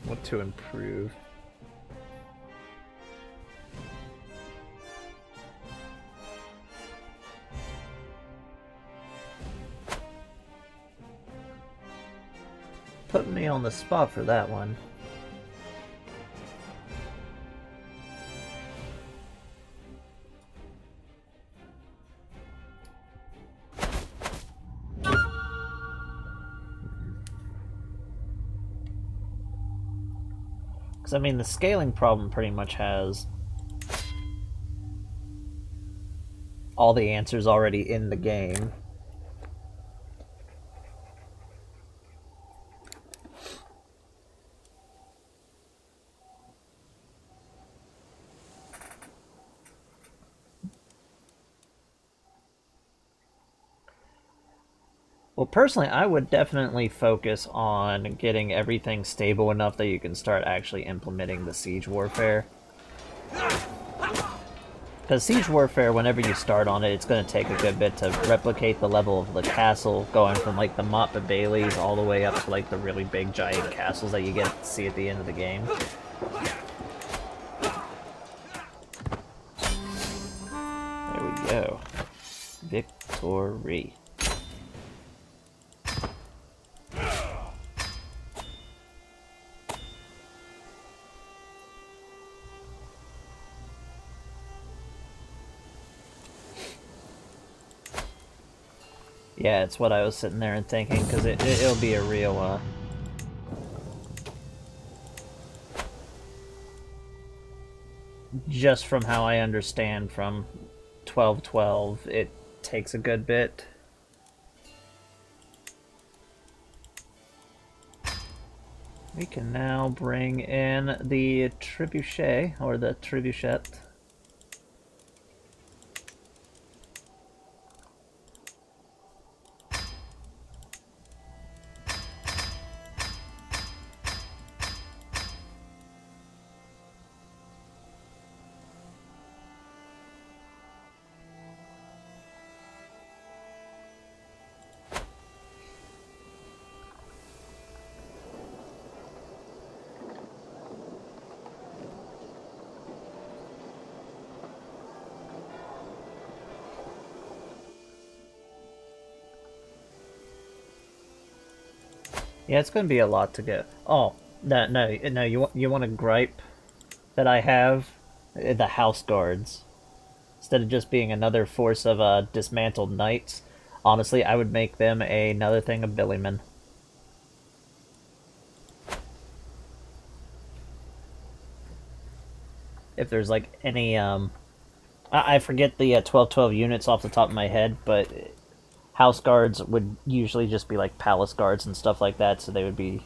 What to improve? Put me on the spot for that one. Because, I mean, the scaling problem pretty much has all the answers already in the game. Well, personally, I would definitely focus on getting everything stable enough that you can start actually implementing the siege warfare. Because siege warfare, whenever you start on it, it's going to take a good bit to replicate the level of the castle, going from like the Mott Baileys all the way up to like the really big giant castles that you get to see at the end of the game. There we go. Victory. Yeah, it's what I was sitting there and thinking, because it'll be a real, just from how I understand from 1212, it takes a good bit. We can now bring in the trebuchet, or the trebuchet. Yeah, it's going to be a lot to go. Oh, no, you want to gripe that I have? The house guards. Instead of just being another force of dismantled knights, honestly, I would make them another thing of billymen. If there's like any, I forget the 1212 units off the top of my head, but house guards would usually just be like palace guards and stuff like that, so they would be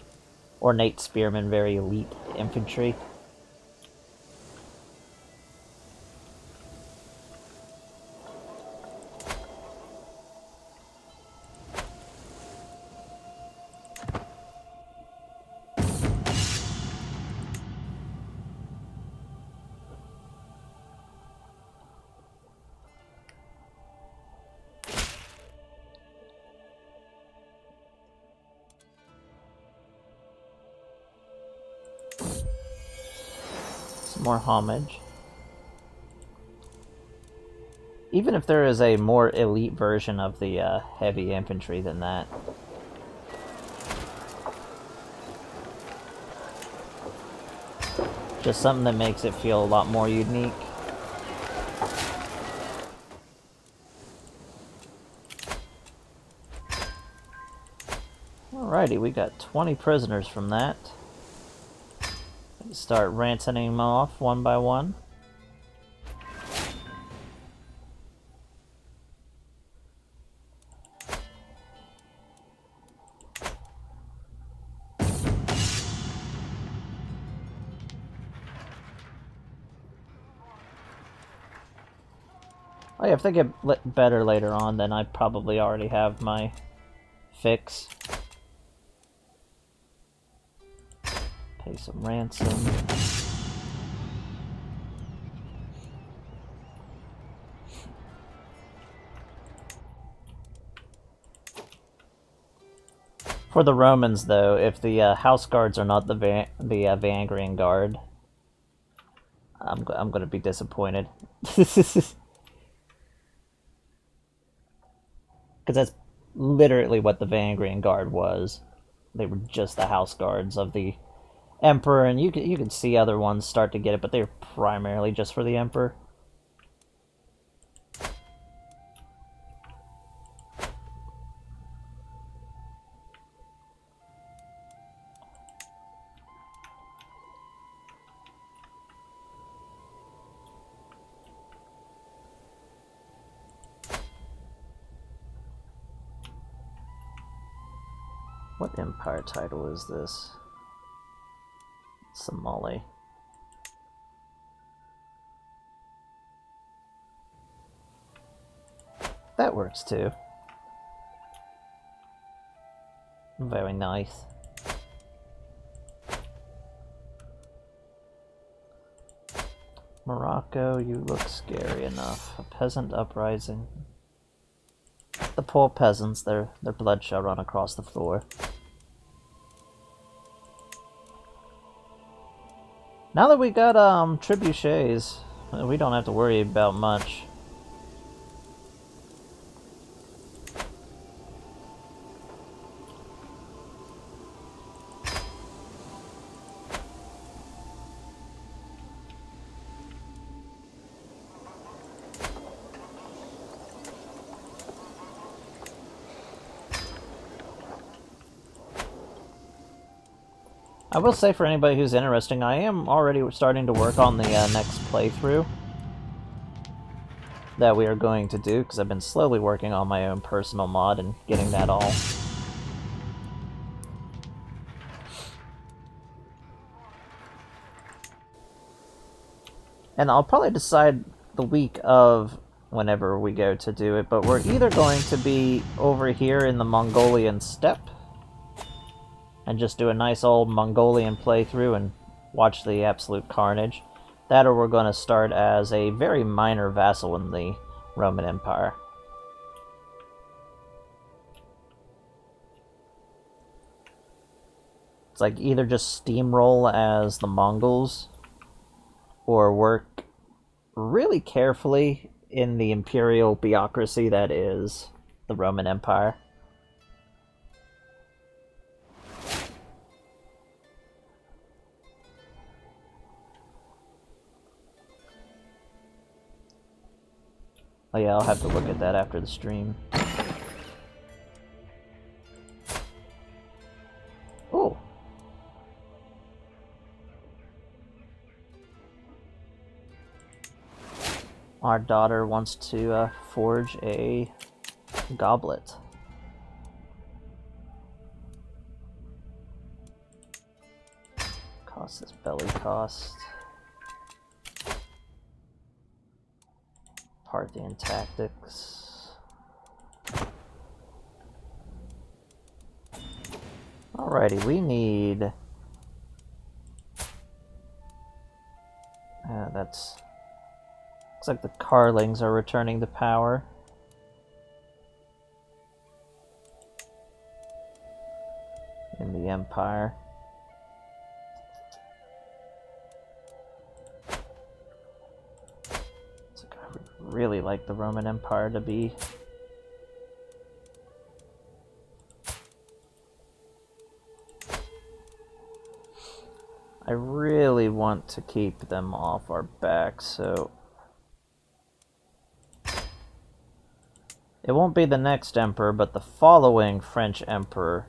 ornate spearmen, very elite infantry. Some more homage. Even if there is a more elite version of the heavy infantry than that. Just something that makes it feel a lot more unique. Alrighty, we got 20 prisoners from that. Start ransoning them off one by one. Oh yeah, if they get better later on, then I probably already have my fix. Pay some ransom. For the Romans, though, if the house guards are not the Vangarian guard, I'm going to be disappointed. Because that's literally what the Vangarian guard was. They were just the house guards of the Emperor, and you can see other ones start to get it, but they're primarily just for the Emperor. What empire title is this? Somali. That works too. Very nice. Morocco, you look scary enough. A peasant uprising. The poor peasants, their blood shall run across the floor. Now that we got trebuchets, we don't have to worry about much. I will say, for anybody who's interested, I am already starting to work on the next playthrough that we are going to do, because I've been slowly working on my own personal mod and getting that all. And I'll probably decide the week of whenever we go to do it, but we're either going to be over here in the Mongolian steppe, and just do a nice old Mongolian playthrough and watch the absolute carnage. That, or we're going to start as a very minor vassal in the Roman Empire. It's like either just steamroll as the Mongols, or work really carefully in the imperial bureaucracy that is the Roman Empire. Oh yeah, I'll have to look at that after the stream. Oh! Our daughter wants to forge a goblet. Cost this belly cost. Parthian tactics. Alrighty, we need... that's... Looks like the Carlings are returning to power. In the Empire. Really like the Roman Empire to be. I really want to keep them off our back, so it won't be the next emperor, but the following French emperor.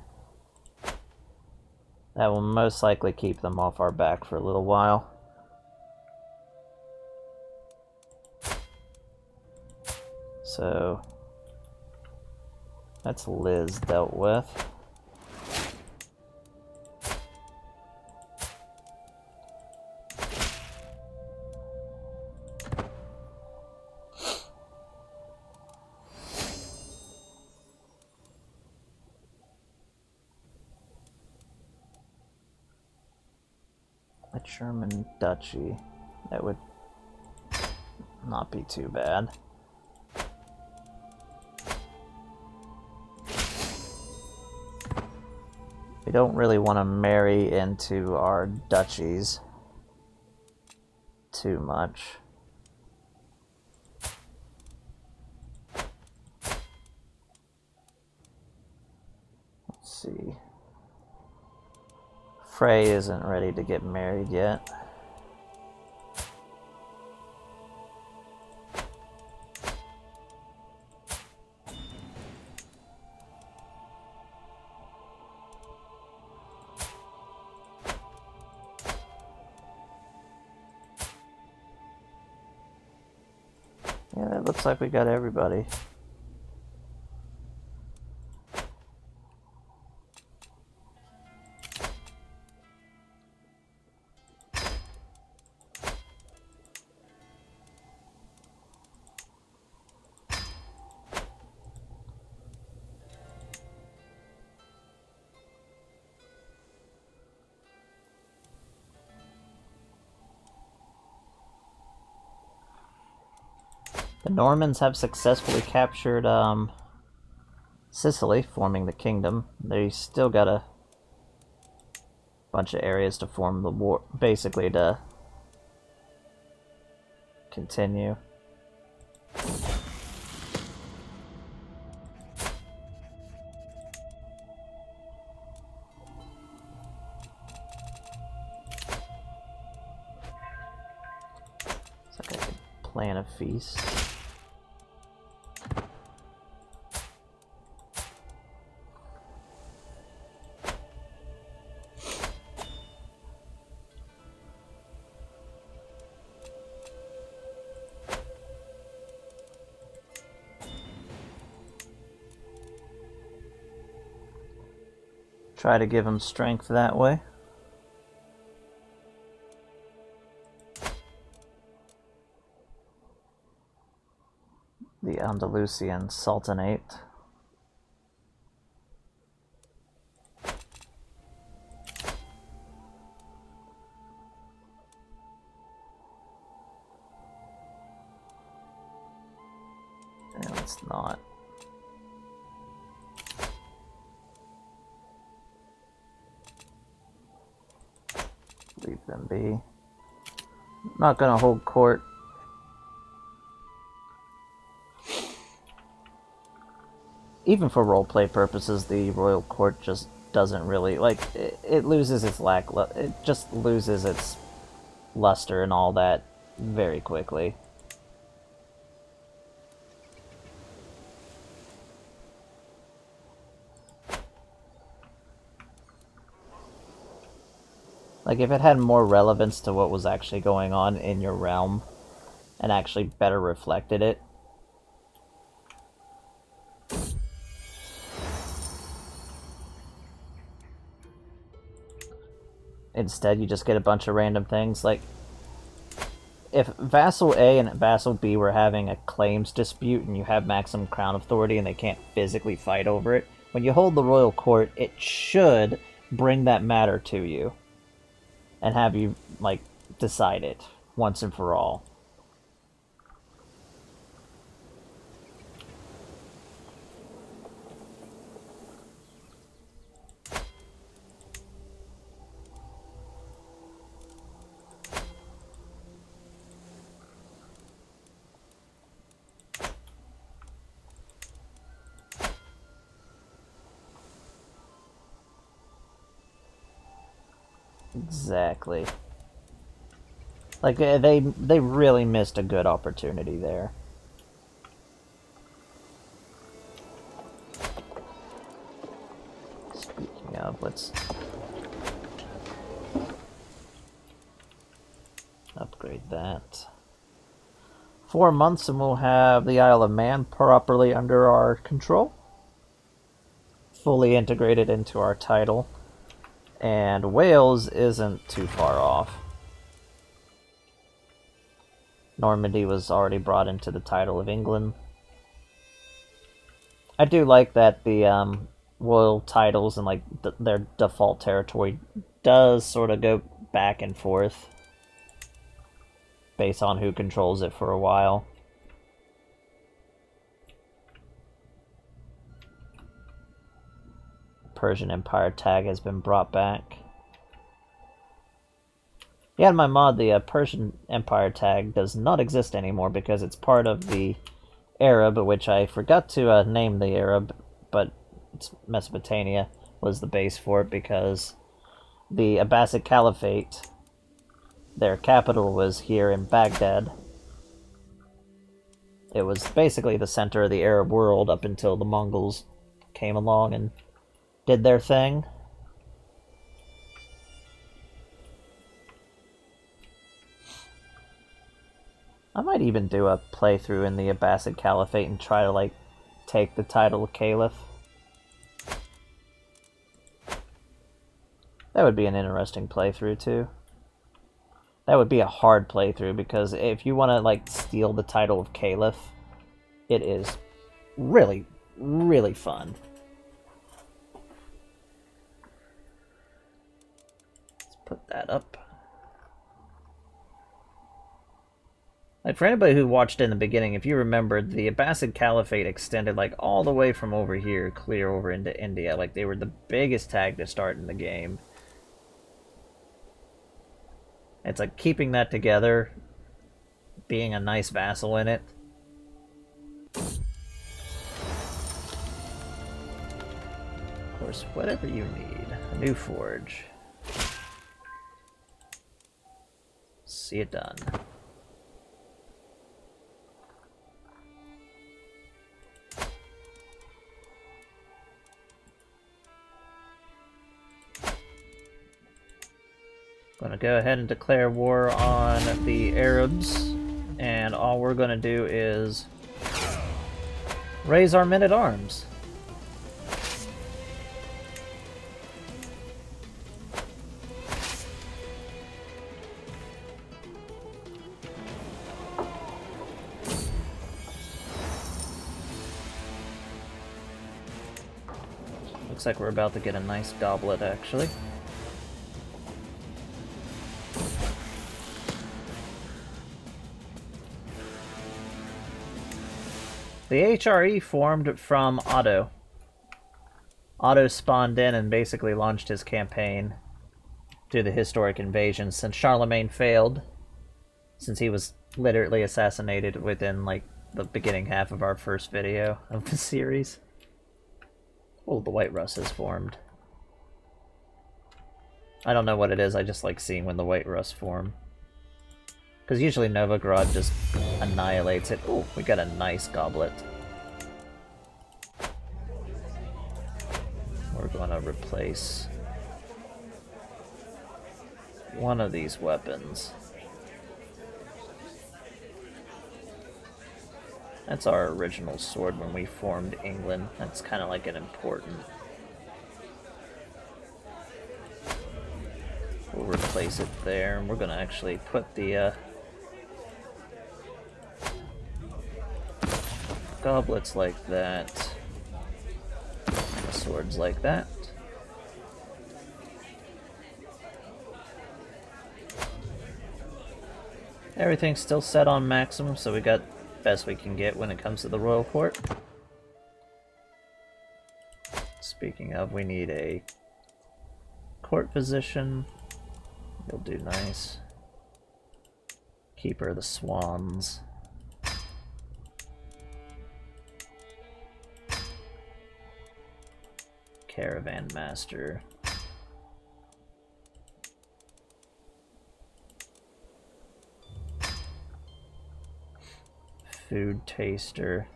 That will most likely keep them off our back for a little while. So, that's Liz dealt with. A German duchy. That would not be too bad. We don't really want to marry into our duchies too much. Let's see. Frey isn't ready to get married yet. Yeah, it looks like we got everybody. Normans have successfully captured Sicily, forming the kingdom. They still got a bunch of areas to form the war, basically to continue. It's like I could plan a feast. Try to give him strength that way. The Andalusian Sultanate. And it's not. Leave them be. I'm not gonna hold court. Even for roleplay purposes, the royal court just doesn't really, like, it loses its it just loses its luster and all that very quickly. Like, if it had more relevance to what was actually going on in your realm, and actually better reflected it. Instead, you just get a bunch of random things, like, if Vassal A and Vassal B were having a claims dispute and you have maximum crown authority and they can't physically fight over it, when you hold the royal court, it should bring that matter to you. And have you, like, decide it once and for all. Exactly. Like, they really missed a good opportunity there. Speaking of, let's upgrade that. 4 months and we'll have the Isle of Man properly under our control. Fully integrated into our title. And Wales isn't too far off. Normandy was already brought into the title of England. I do like that the royal titles and like their default territory does sort of go back and forth based on who controls it for a while. Persian Empire tag has been brought back. Yeah, in my mod, the Persian Empire tag does not exist anymore because it's part of the Arab, which I forgot to name the Arab, but it's Mesopotamia was the base for it because the Abbasid Caliphate, their capital was here in Baghdad. It was basically the center of the Arab world up until the Mongols came along and did their thing. I might even do a playthrough in the Abbasid Caliphate and try to, like, take the title of Caliph. That would be an interesting playthrough, too. That would be a hard playthrough, because if you want to, like, steal the title of Caliph, it is really, really fun. Let's put that up. Like, for anybody who watched in the beginning, if you remember, the Abbasid Caliphate extended, like, all the way from over here, clear over into India. Like, they were the biggest tag to start in the game. It's like keeping that together, being a nice vassal in it. Of course, whatever you need. A new forge. See it done. Gonna go ahead and declare war on the Arabs, and all we're gonna do is raise our men-at-arms. Looks like we're about to get a nice goblet, actually. The HRE formed from Otto. Otto spawned in and basically launched his campaign to the historic invasion since Charlemagne failed, since he was literally assassinated within, like, the beginning half of our first video of the series. Oh, the White Rus has formed. I don't know what it is, I just like seeing when the White Rus form. Because usually Novigrad just annihilates it. Oh, we got a nice goblet. We're going to replace one of these weapons. That's our original sword when we formed England. That's kind of like an important... We'll replace it there, and we're going to actually put the goblets like that, and the swords like that. Everything's still set on maximum, so we got the best we can get when it comes to the royal court. Speaking of, we need a court position. You'll do nice. Keeper of the Swans. Caravan Master. Food Taster.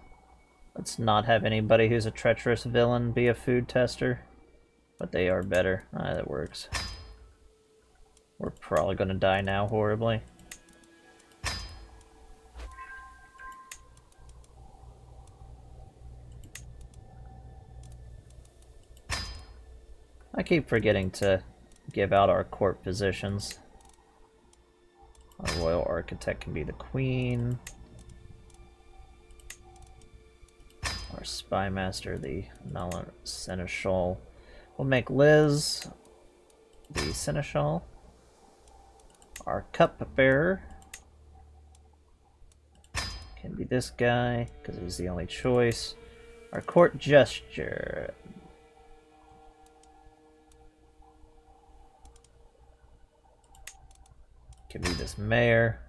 Let's not have anybody who's a treacherous villain be a food tester. But they are better. Ah, that works. We're probably gonna die now horribly. I keep forgetting to give out our court positions. Our royal architect can be the queen. Our spy master, the seneschal. We'll make Liz the seneschal. Our cupbearer can be this guy, because he's the only choice. Our court gesture. Can be this mayor.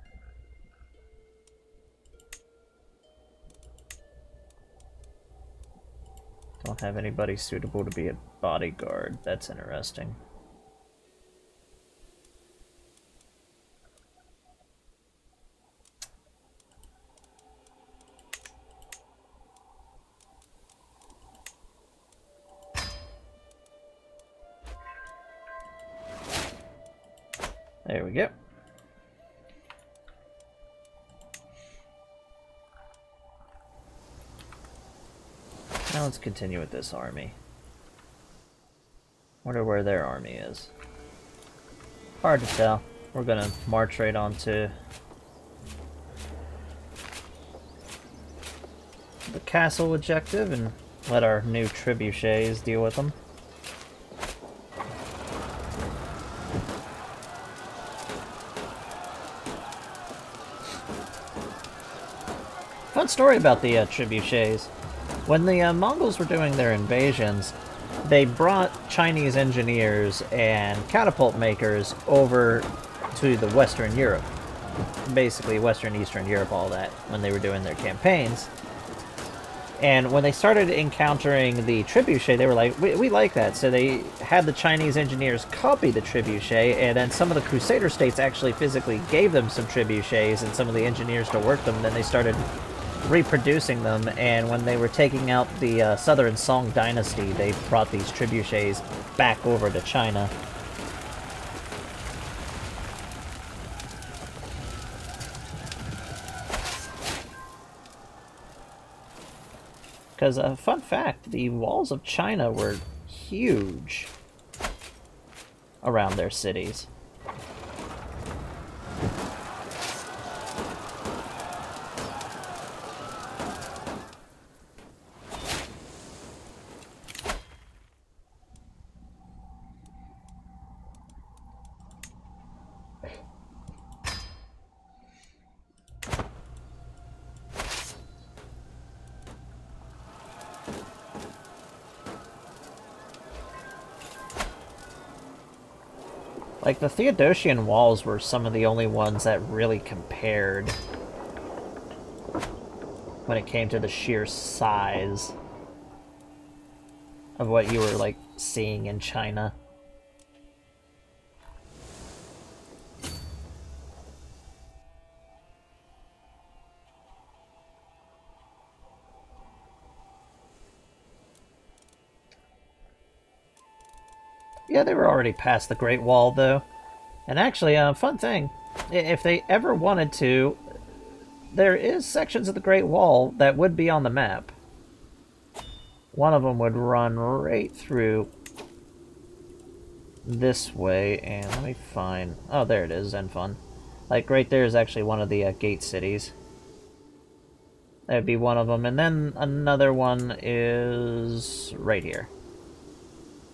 Don't have anybody suitable to be a bodyguard. That's interesting. There we go. Now let's continue with this army. Wonder where their army is. Hard to tell. We're gonna march right on to the castle objective and let our new trebuchets deal with them. fun story about the trebuchets. When the Mongols were doing their invasions, they brought Chinese engineers and catapult makers over to the Western Europe. Basically, Western, Eastern Europe, all that, when they were doing their campaigns. And when they started encountering the trebuchet, they were like, we like that. So they had the Chinese engineers copy the trebuchet, and then some of the Crusader states actually physically gave them some trebuchets and some of the engineers to work them. Then they started reproducing them, and when they were taking out the Southern Song Dynasty, they brought these trebuchets back over to China. Because, fun fact, the walls of China were huge around their cities. Like, the Theodosian walls were some of the only ones that really compared when it came to the sheer size of what you were, like, seeing in China. Yeah, they were already past the Great Wall, though. And actually, fun thing, if they ever wanted to, there is sections of the Great Wall that would be on the map. One of them would run right through this way, and let me find... Oh, there it is, Zenfun. Like, right there is actually one of the gate cities. That would be one of them, and then another one is right here.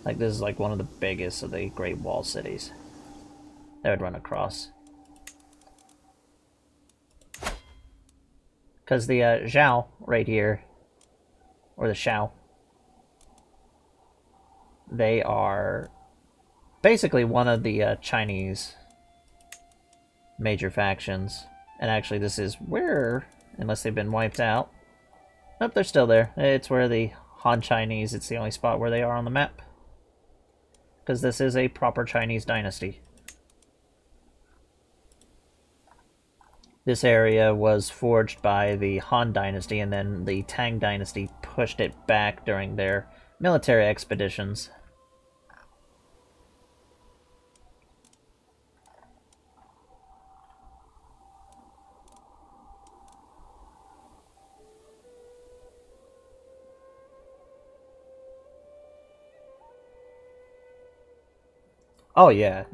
Like, this is like one of the biggest of the Great Wall cities. That would run across. Because the Zhao right here, or the Shao, they are basically one of the Chinese major factions. And actually this is where, unless they've been wiped out. Nope, they're still there. It's where the Han Chinese, it's the only spot where they are on the map. Because this is a proper Chinese dynasty. This area was forged by the Han Dynasty, and then the Tang Dynasty pushed it back during their military expeditions. Oh yeah,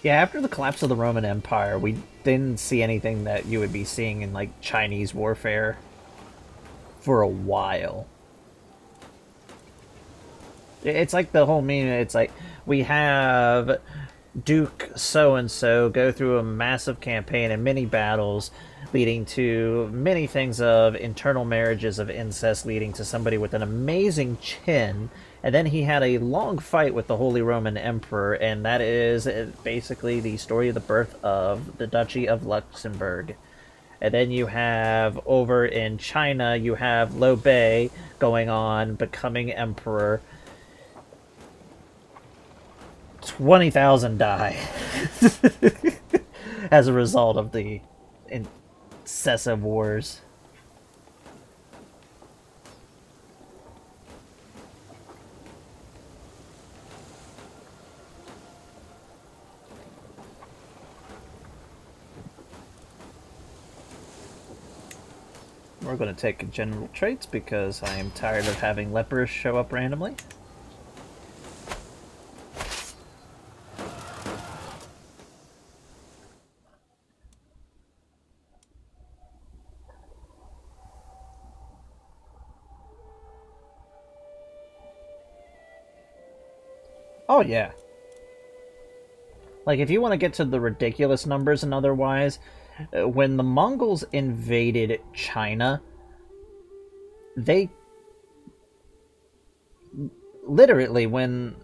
yeah, after the collapse of the Roman Empire, we didn't see anything that you would be seeing in, like, Chinese warfare for a while. It's like the whole meme, it's like, we have Duke so-and-so go through a massive campaign and many battles, leading to many things of internal marriages of incest, leading to somebody with an amazing chin. And then he had a long fight with the Holy Roman Emperor, and that is basically the story of the birth of the Duchy of Luxembourg. And then you have, over in China, you have Liu Bei going on, becoming emperor. 20,000 die as a result of the incessive wars. we're going to take general traits because I am tired of having lepers show up randomly. Oh yeah. Like, if you want to get to the ridiculous numbers and otherwise, when the Mongols invaded China, they... Literally, when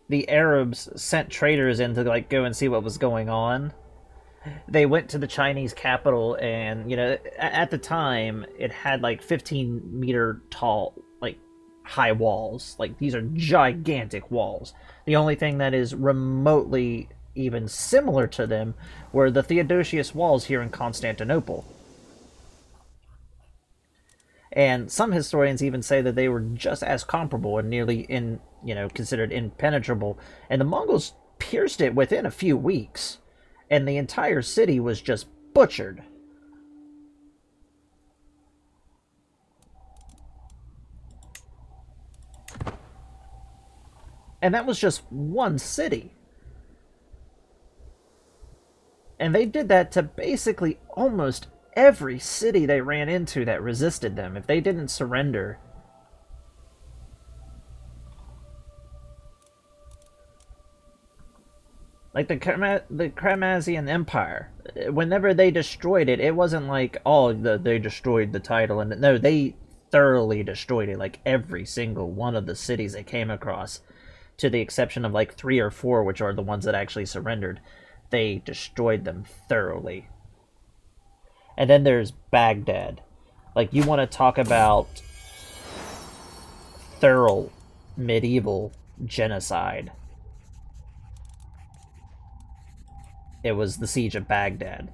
the Arabs sent traders in to, like, go and see what was going on, they went to the Chinese capital and, you know, at the time, it had, like, 15-meter tall, like, high walls. Like, these are gigantic walls. The only thing that is remotely even similar to them were the Theodosius walls here in Constantinople. And some historians even say that they were just as comparable and nearly considered impenetrable. And the Mongols pierced it within a few weeks, and the entire city was just butchered. And that was just one city. And they did that to basically almost every city they ran into that resisted them. If they didn't surrender, like the Carmazian Empire, whenever they destroyed it, it wasn't like, oh, they destroyed the title. And no, they thoroughly destroyed it. Like, every single one of the cities they came across, to the exception of like 3 or 4, which are the ones that actually surrendered. They destroyed them thoroughly. And then there's Baghdad. Like, you want to talk about thorough medieval genocide. It was the Siege of Baghdad.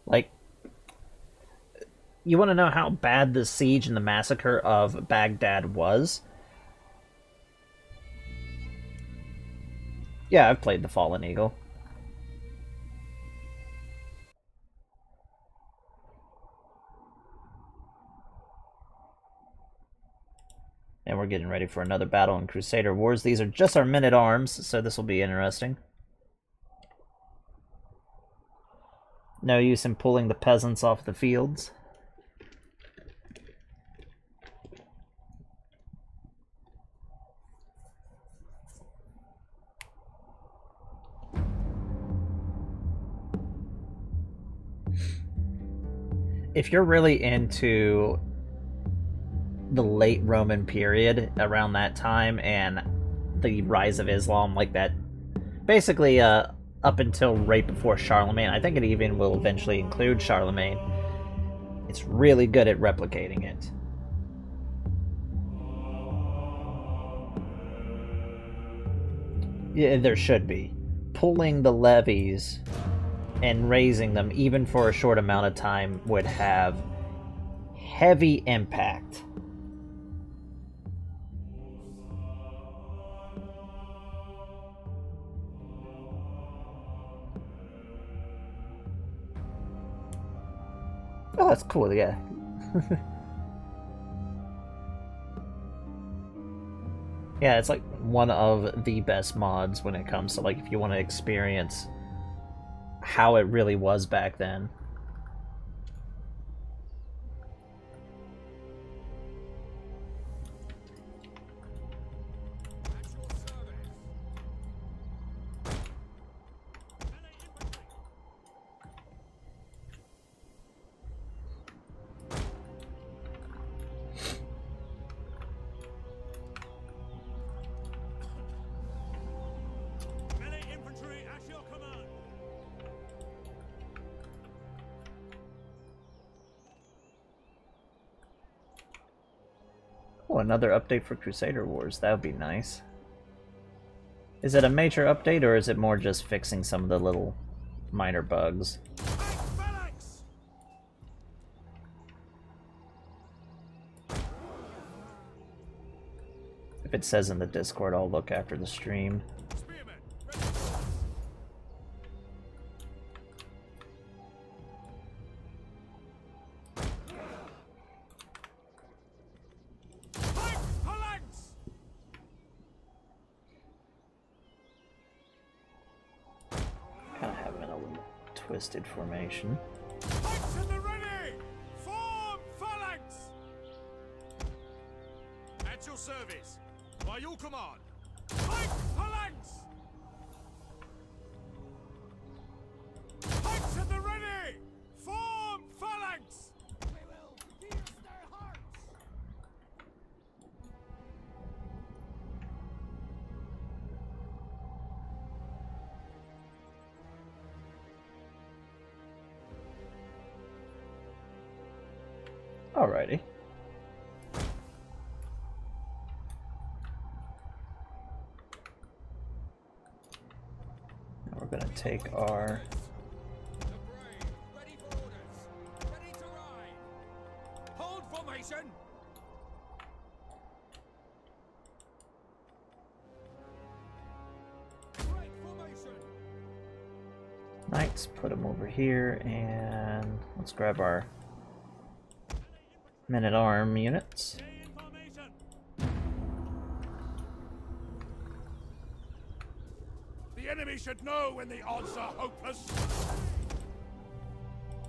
Like, you want to know how bad the siege and the massacre of Baghdad was? Yeah, I've played the Fallen Eagle. And we're getting ready for another battle in Crusader Wars. These are just our men-at-arms, so this will be interesting. No use in pulling the peasants off the fields. If you're really into the late Roman period around that time and the rise of Islam, like that, basically up until right before Charlemagne, I think it even will eventually include Charlemagne, it's really good at replicating it. Yeah, there should be. Pulling the levies and raising them, even for a short amount of time, would have heavy impact. Oh, that's cool, yeah. Yeah, it's like one of the best mods when it comes to, like, if you want to experience how it really was back then. Oh, another update for Crusader Wars. That would be nice. Is it a major update, or is it more just fixing some of the little minor bugs? If it says in the Discord, I'll look after the stream. Spearmen, ready. Fight phalanx! Kind of have them in a little twisted formation. Fights at the ready! Form phalanx! At your service. By your command. Fight phalanx! Fights at the ready! Form phalanx! We will pierce their hearts! Alrighty. Now we're gonna take our The brave, ready for orders. Ready to ride. Hold formation. Break formation. knights, put them over here, and let's grab our men-at-arm units. Stay in formation. The enemy should know when the odds are hopeless.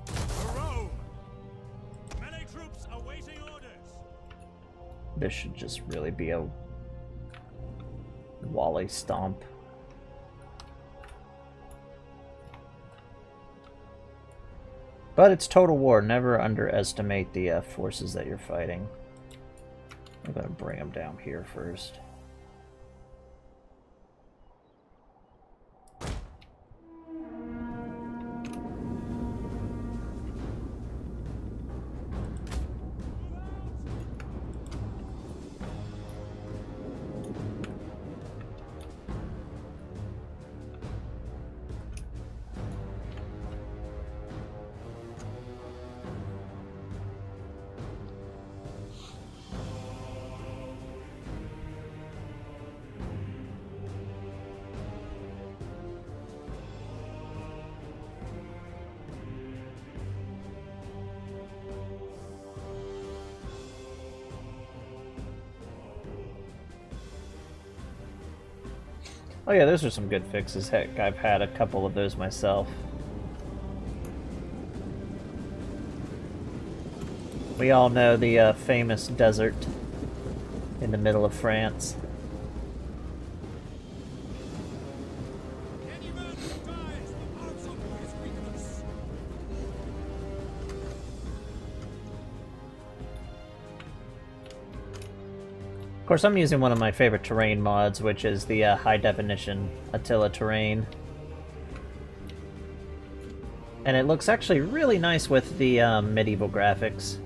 To Rome. Melee troops awaiting orders. This should just really be a Wally stomp. But it's total war. Never underestimate the forces that you're fighting. I'm going to bring them down here first. Oh yeah, those are some good fixes. Heck, I've had a couple of those myself. We all know the famous desert in the middle of France. Any man who dies will answer for his weakness. Of course, I'm using one of my favorite terrain mods, which is the high-definition Attila terrain. And it looks actually really nice with the medieval graphics.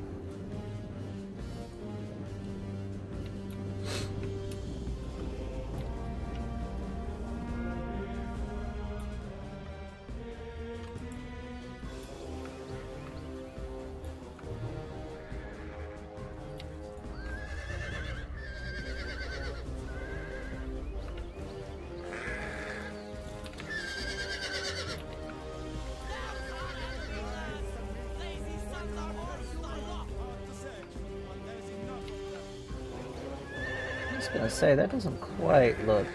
I was gonna say, that doesn't quite look...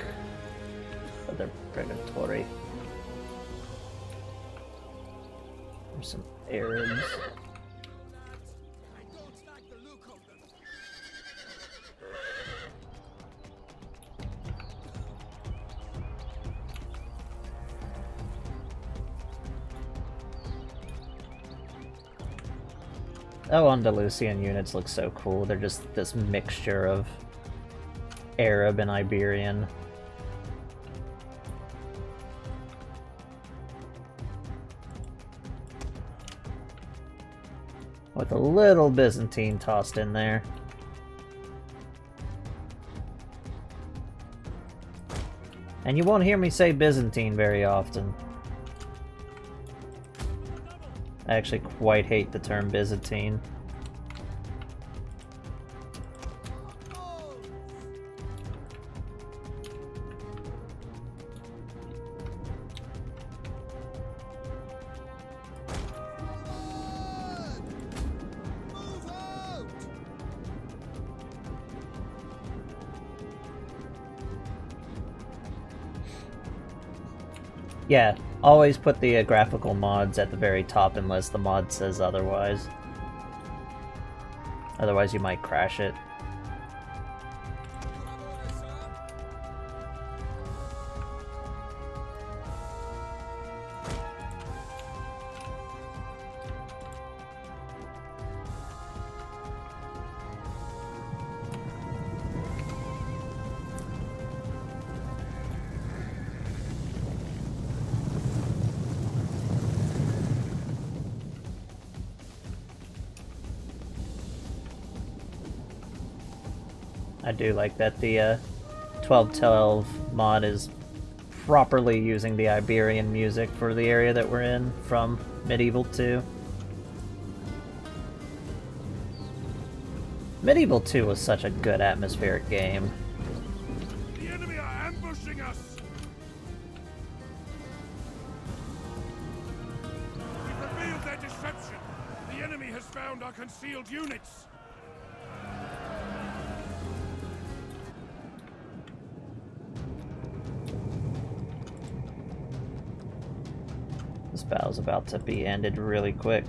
But they're predatory. There's some Arabs. I don't like the look of them. Oh, Andalusian units look so cool. They're just this mixture of Arab and Iberian. With a little Byzantine tossed in there. And you won't hear me say Byzantine very often. I actually quite hate the term Byzantine. Yeah, always put the graphical mods at the very top unless the mod says otherwise. Otherwise you might crash it. I do like that the 1212 mod is properly using the Iberian music for the area that we're in from Medieval 2. Medieval 2 was such a good atmospheric game. The enemy are ambushing us! We've revealed their deception! The enemy has found our concealed units! This battle's about to be ended really quick.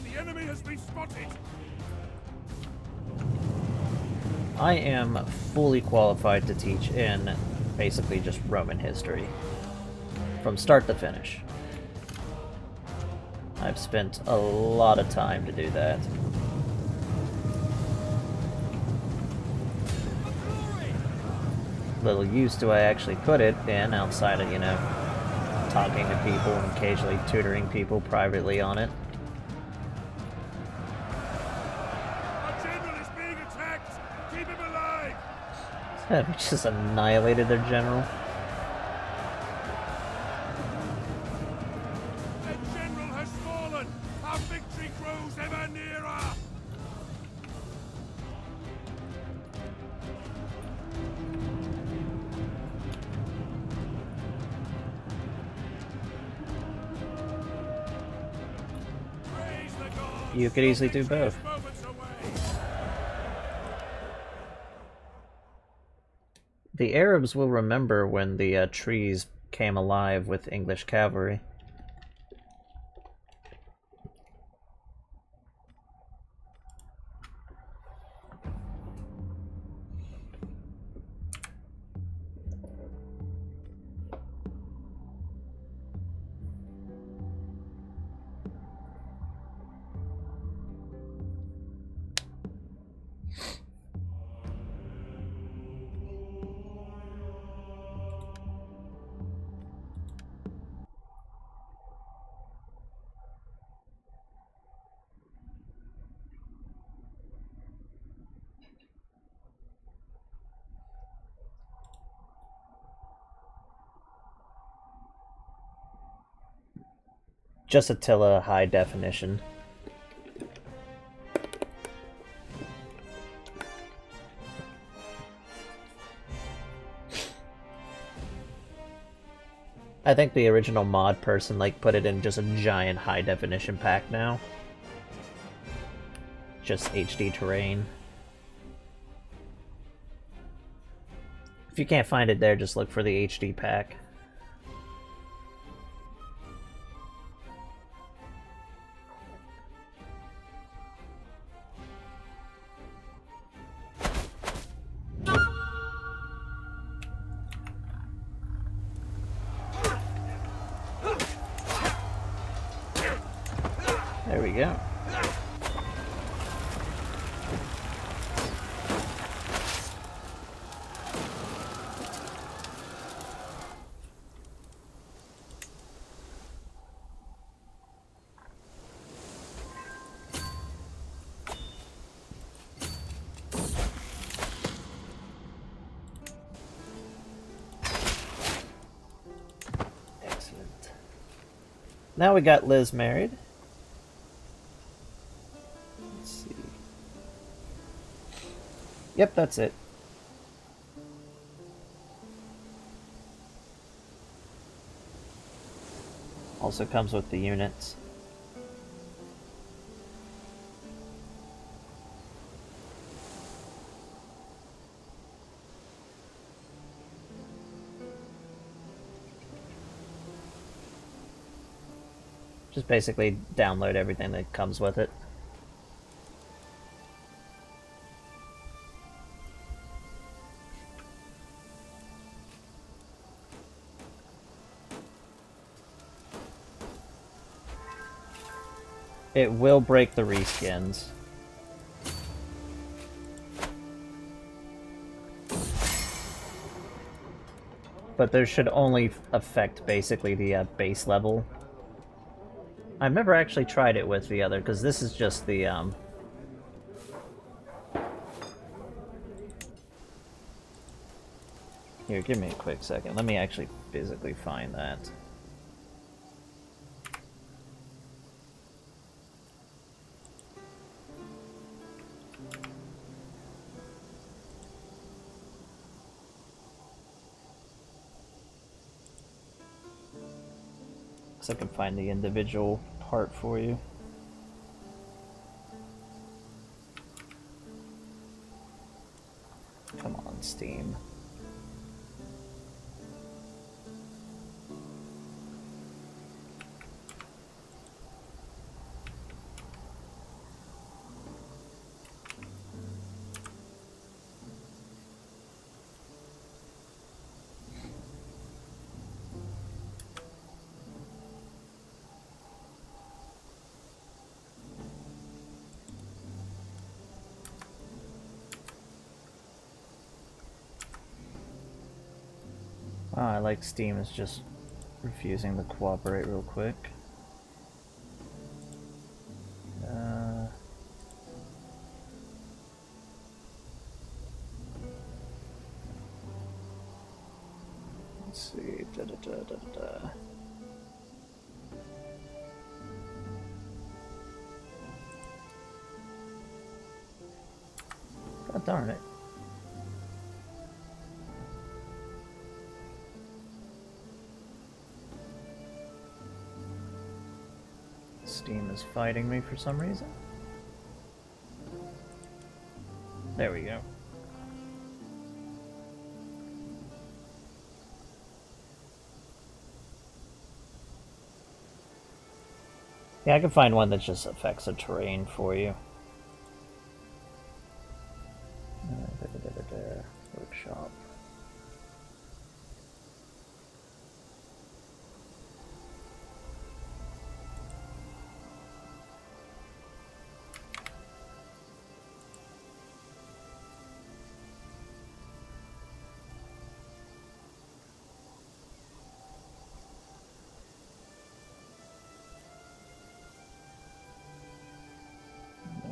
The enemy has been spotted! I am fully qualified to teach in basically just Roman history. From start to finish. I've spent a lot of time to do that. Little use do I actually put it in outside of, you know, talking to people and occasionally tutoring people privately on it. Our general is being attacked! Keep him alive! We just annihilated their general. The general has fallen! Our victory grows ever nearer! Praise the gods! You could easily do Victory is both. moments away! The Arabs will remember when the trees came alive with English cavalry. Just Attila high definition. I think the original mod person like put it in just a giant high definition pack now. Just HD terrain. If you can't find it there, just look for the HD pack. There we go. Excellent. Now we got Liz married. Yep, that's it. also comes with the units. Just basically download everything that comes with it. It will break the reskins. But there should only affect basically the base level. I've never actually tried it with the other, because this is just the, Here, give me a quick second. Let me actually physically find that. So I can find the individual part for you. Come on, Steam. I like Steam is just refusing to cooperate real quick. Let's see. God darn it. Steam is fighting me for some reason. There we go. Yeah, I can find one that just affects the terrain for you. Workshop.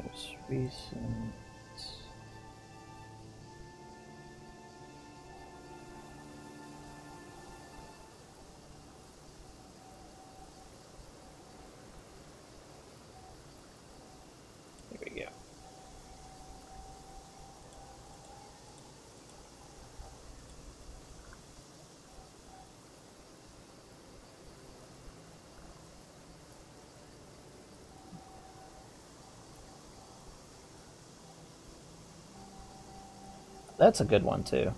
Most recent. There we go. That's a good one too.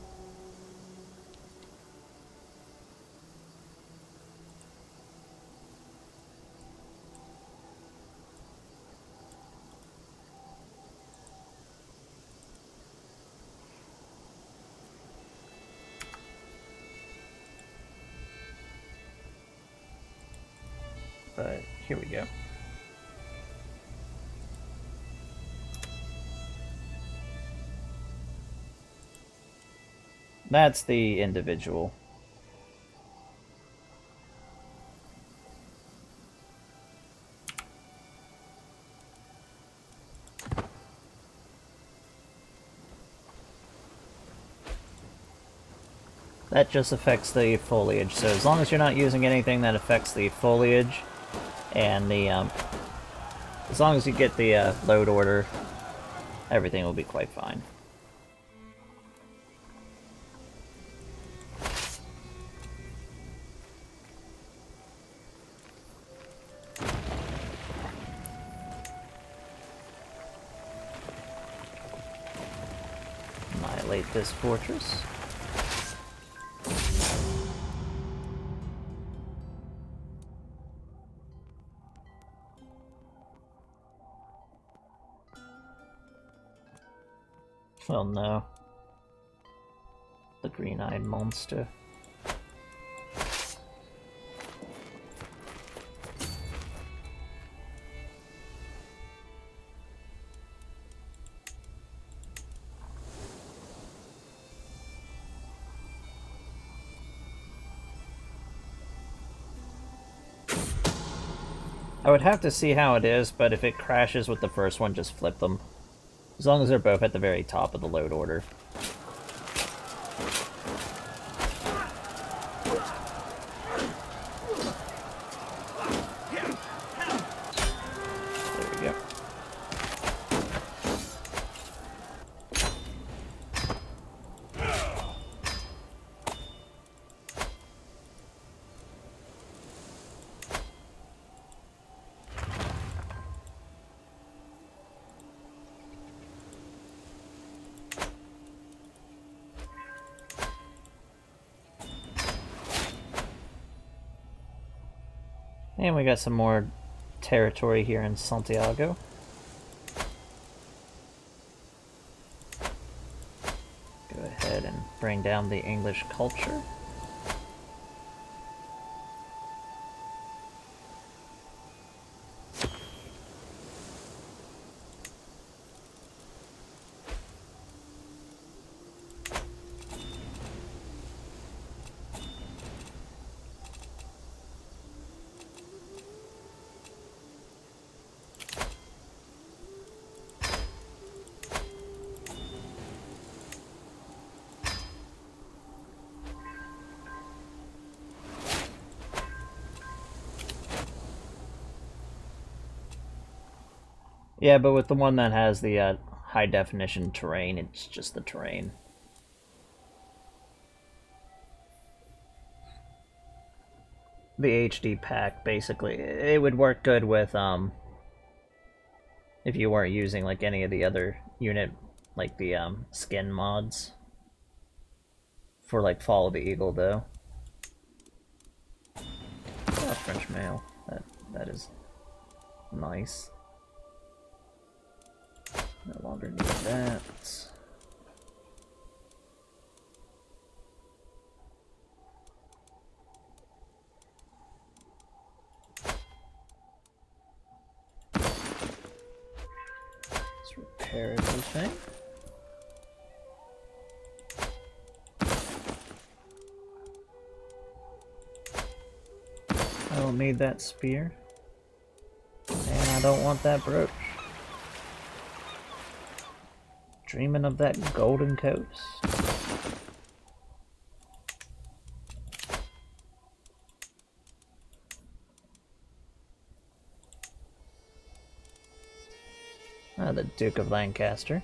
But here we go. That's the individual. That just affects the foliage, so as long as you're not using anything that affects the foliage, and the, as long as you get the load order, everything will be quite fine. isolate this fortress. Oh no. The green-eyed monster. I would have to see how it is, but if it crashes with the first one, just flip them. As long as they're both at the very top of the load order. There we go. And we got some more territory here in Santiago. Go ahead and bring down the English culture. Yeah, but with the one that has the high definition terrain, it's just the terrain. The HD pack, basically, it would work good with, if you weren't using, like, any of the other unit, like the, skin mods. For, like, Fall of the Eagle, though. Oh, French mail. That is nice. No longer need that. Let's repair everything. I don't need that spear. And I don't want that brooch. Dreaming of that golden coast. Ah, the Duke of Lancaster.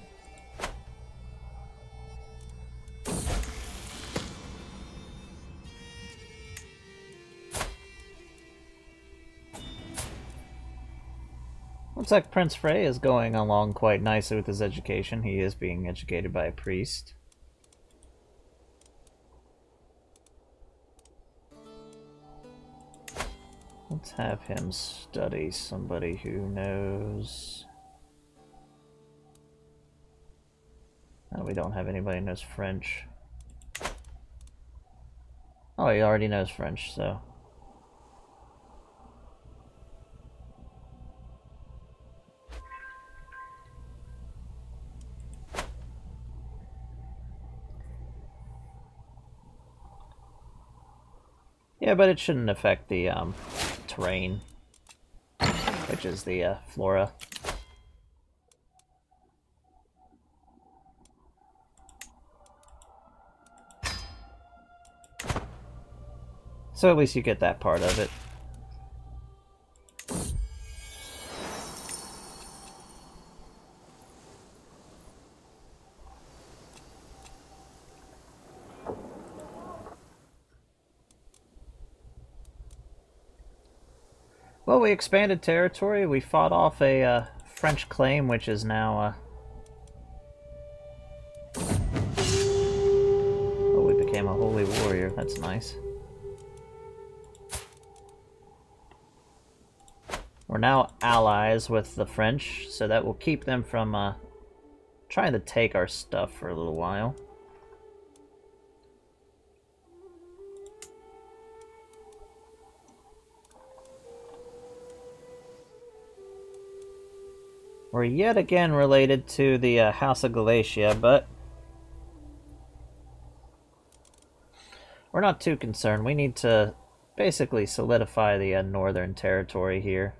Looks like Prince Frey is going along quite nicely with his education. He is being educated by a priest. Let's have him study somebody who knows... Oh, we don't have anybody who knows French. Oh, he already knows French, so... Yeah, but it shouldn't affect the terrain, which is the flora. So at least you get that part of it. Well, we expanded territory. We fought off a French claim, which is now became a holy warrior. That's nice. We're now allies with the French, so that will keep them from trying to take our stuff for a little while. We're yet again related to the House of Galatia, but we're not too concerned. We need to basically solidify the northern territory here.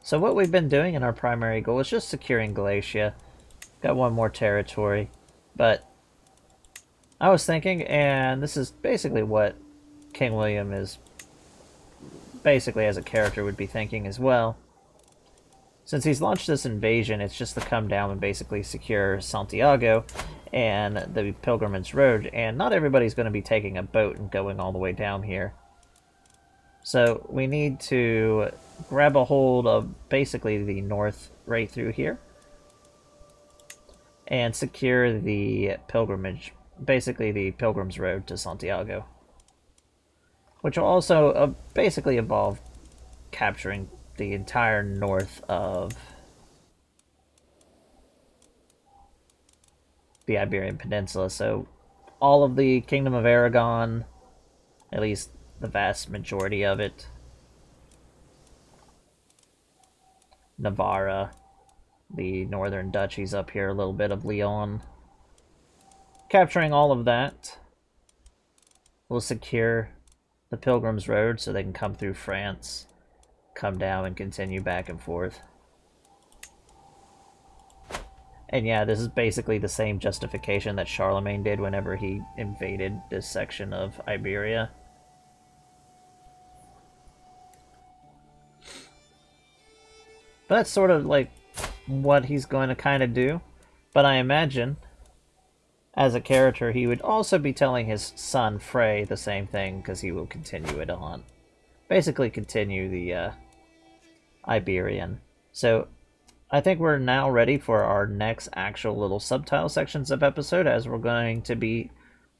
So what we've been doing in our primary goal is just securing Galatia. Got one more territory, but I was thinking, and this is basically what King William is basically as a character would be thinking as well. Since he's launched this invasion, it's just to come down and basically secure Santiago and the Pilgrimage Road, and not everybody's going to be taking a boat and going all the way down here. So we need to grab a hold of basically the north right through here and secure the pilgrimage, basically the Pilgrim's Road to Santiago, which will also basically involve capturing the entire north of the Iberian Peninsula. So all of the Kingdom of Aragon, at least the vast majority of it, Navarra, the northern duchies up here, a little bit of Leon. Capturing all of that will secure the Pilgrim's Road so they can come through France, come down, and continue back and forth. And yeah, this is basically the same justification that Charlemagne did whenever he invaded this section of Iberia. But that's sort of like what he's going to kind of do. But I imagine, as a character, he would also be telling his son Frey the same thing, because he will continue it on. Basically continue the Iberian. So I think we're now ready for our next actual little subtitle sections of episode, as we're going to be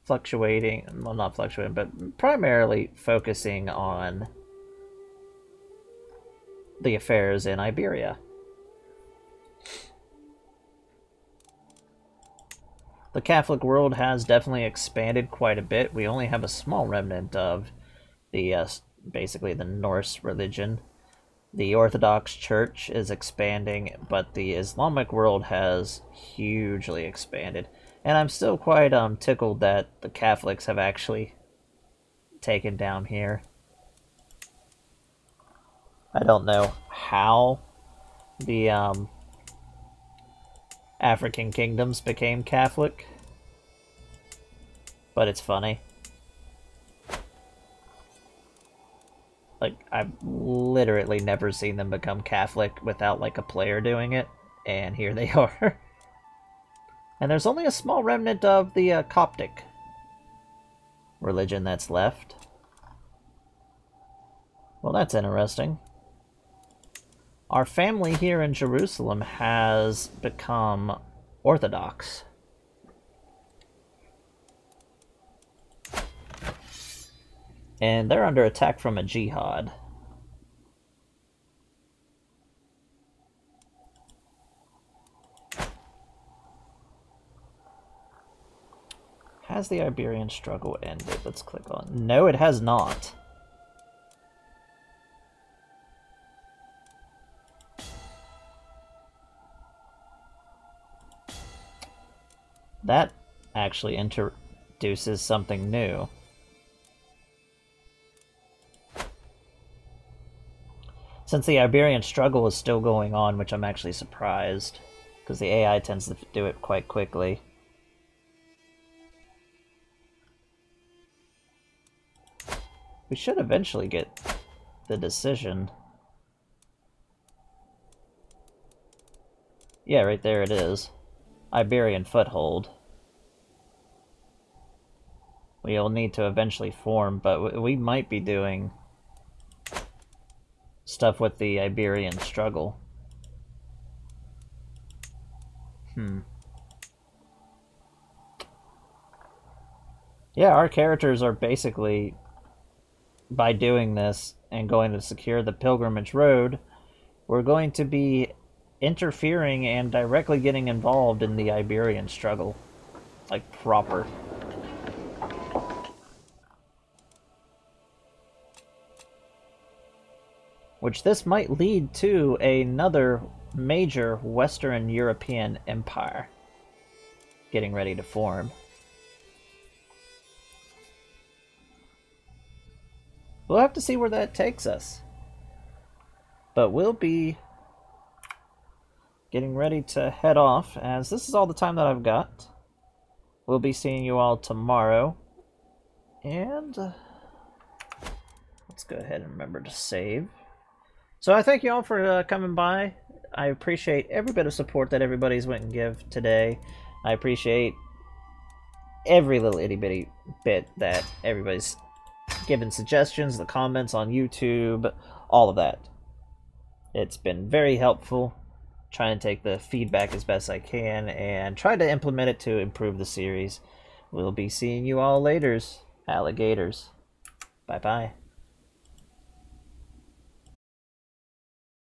fluctuating, well, not fluctuating, but primarily focusing on the affairs in Iberia. The Catholic world has definitely expanded quite a bit. We only have a small remnant of the basically the Norse religion. The Orthodox Church is expanding, but the Islamic world has hugely expanded. And I'm still quite tickled that the Catholics have actually taken down here. I don't know how the African kingdoms became Catholic, but it's funny. Like, I've literally never seen them become Catholic without, like, a player doing it, and here they are. And there's only a small remnant of the Coptic religion that's left. Well, that's interesting. Our family here in Jerusalem has become Orthodox. And they're under attack from a jihad. Has the Iberian struggle ended? Let's click on... No, it has not. That actually introduces something new. Since the Iberian struggle is still going on, which I'm actually surprised, because the AI tends to do it quite quickly. We should eventually get the decision. Yeah, right there it is. Iberian foothold. We'll need to eventually form, but we might be doing stuff with the Iberian struggle. Yeah, our characters are basically, by doing this and going to secure the Pilgrimage Road, we're going to be interfering and directly getting involved in the Iberian struggle. Like, proper. Which this might lead to another major Western European empire getting ready to form. We'll have to see where that takes us. But we'll be getting ready to head off, as this is all the time that I've got. We'll be seeing you all tomorrow. And let's go ahead and remember to save. So I thank you all for coming by. I appreciate every bit of support that everybody's went and give today. I appreciate every little itty bitty bit that everybody's given suggestions, the comments on YouTube, all of that. It's been very helpful. Trying to take the feedback as best I can and try to implement it to improve the series. We'll be seeing you all later, alligators. Bye-bye.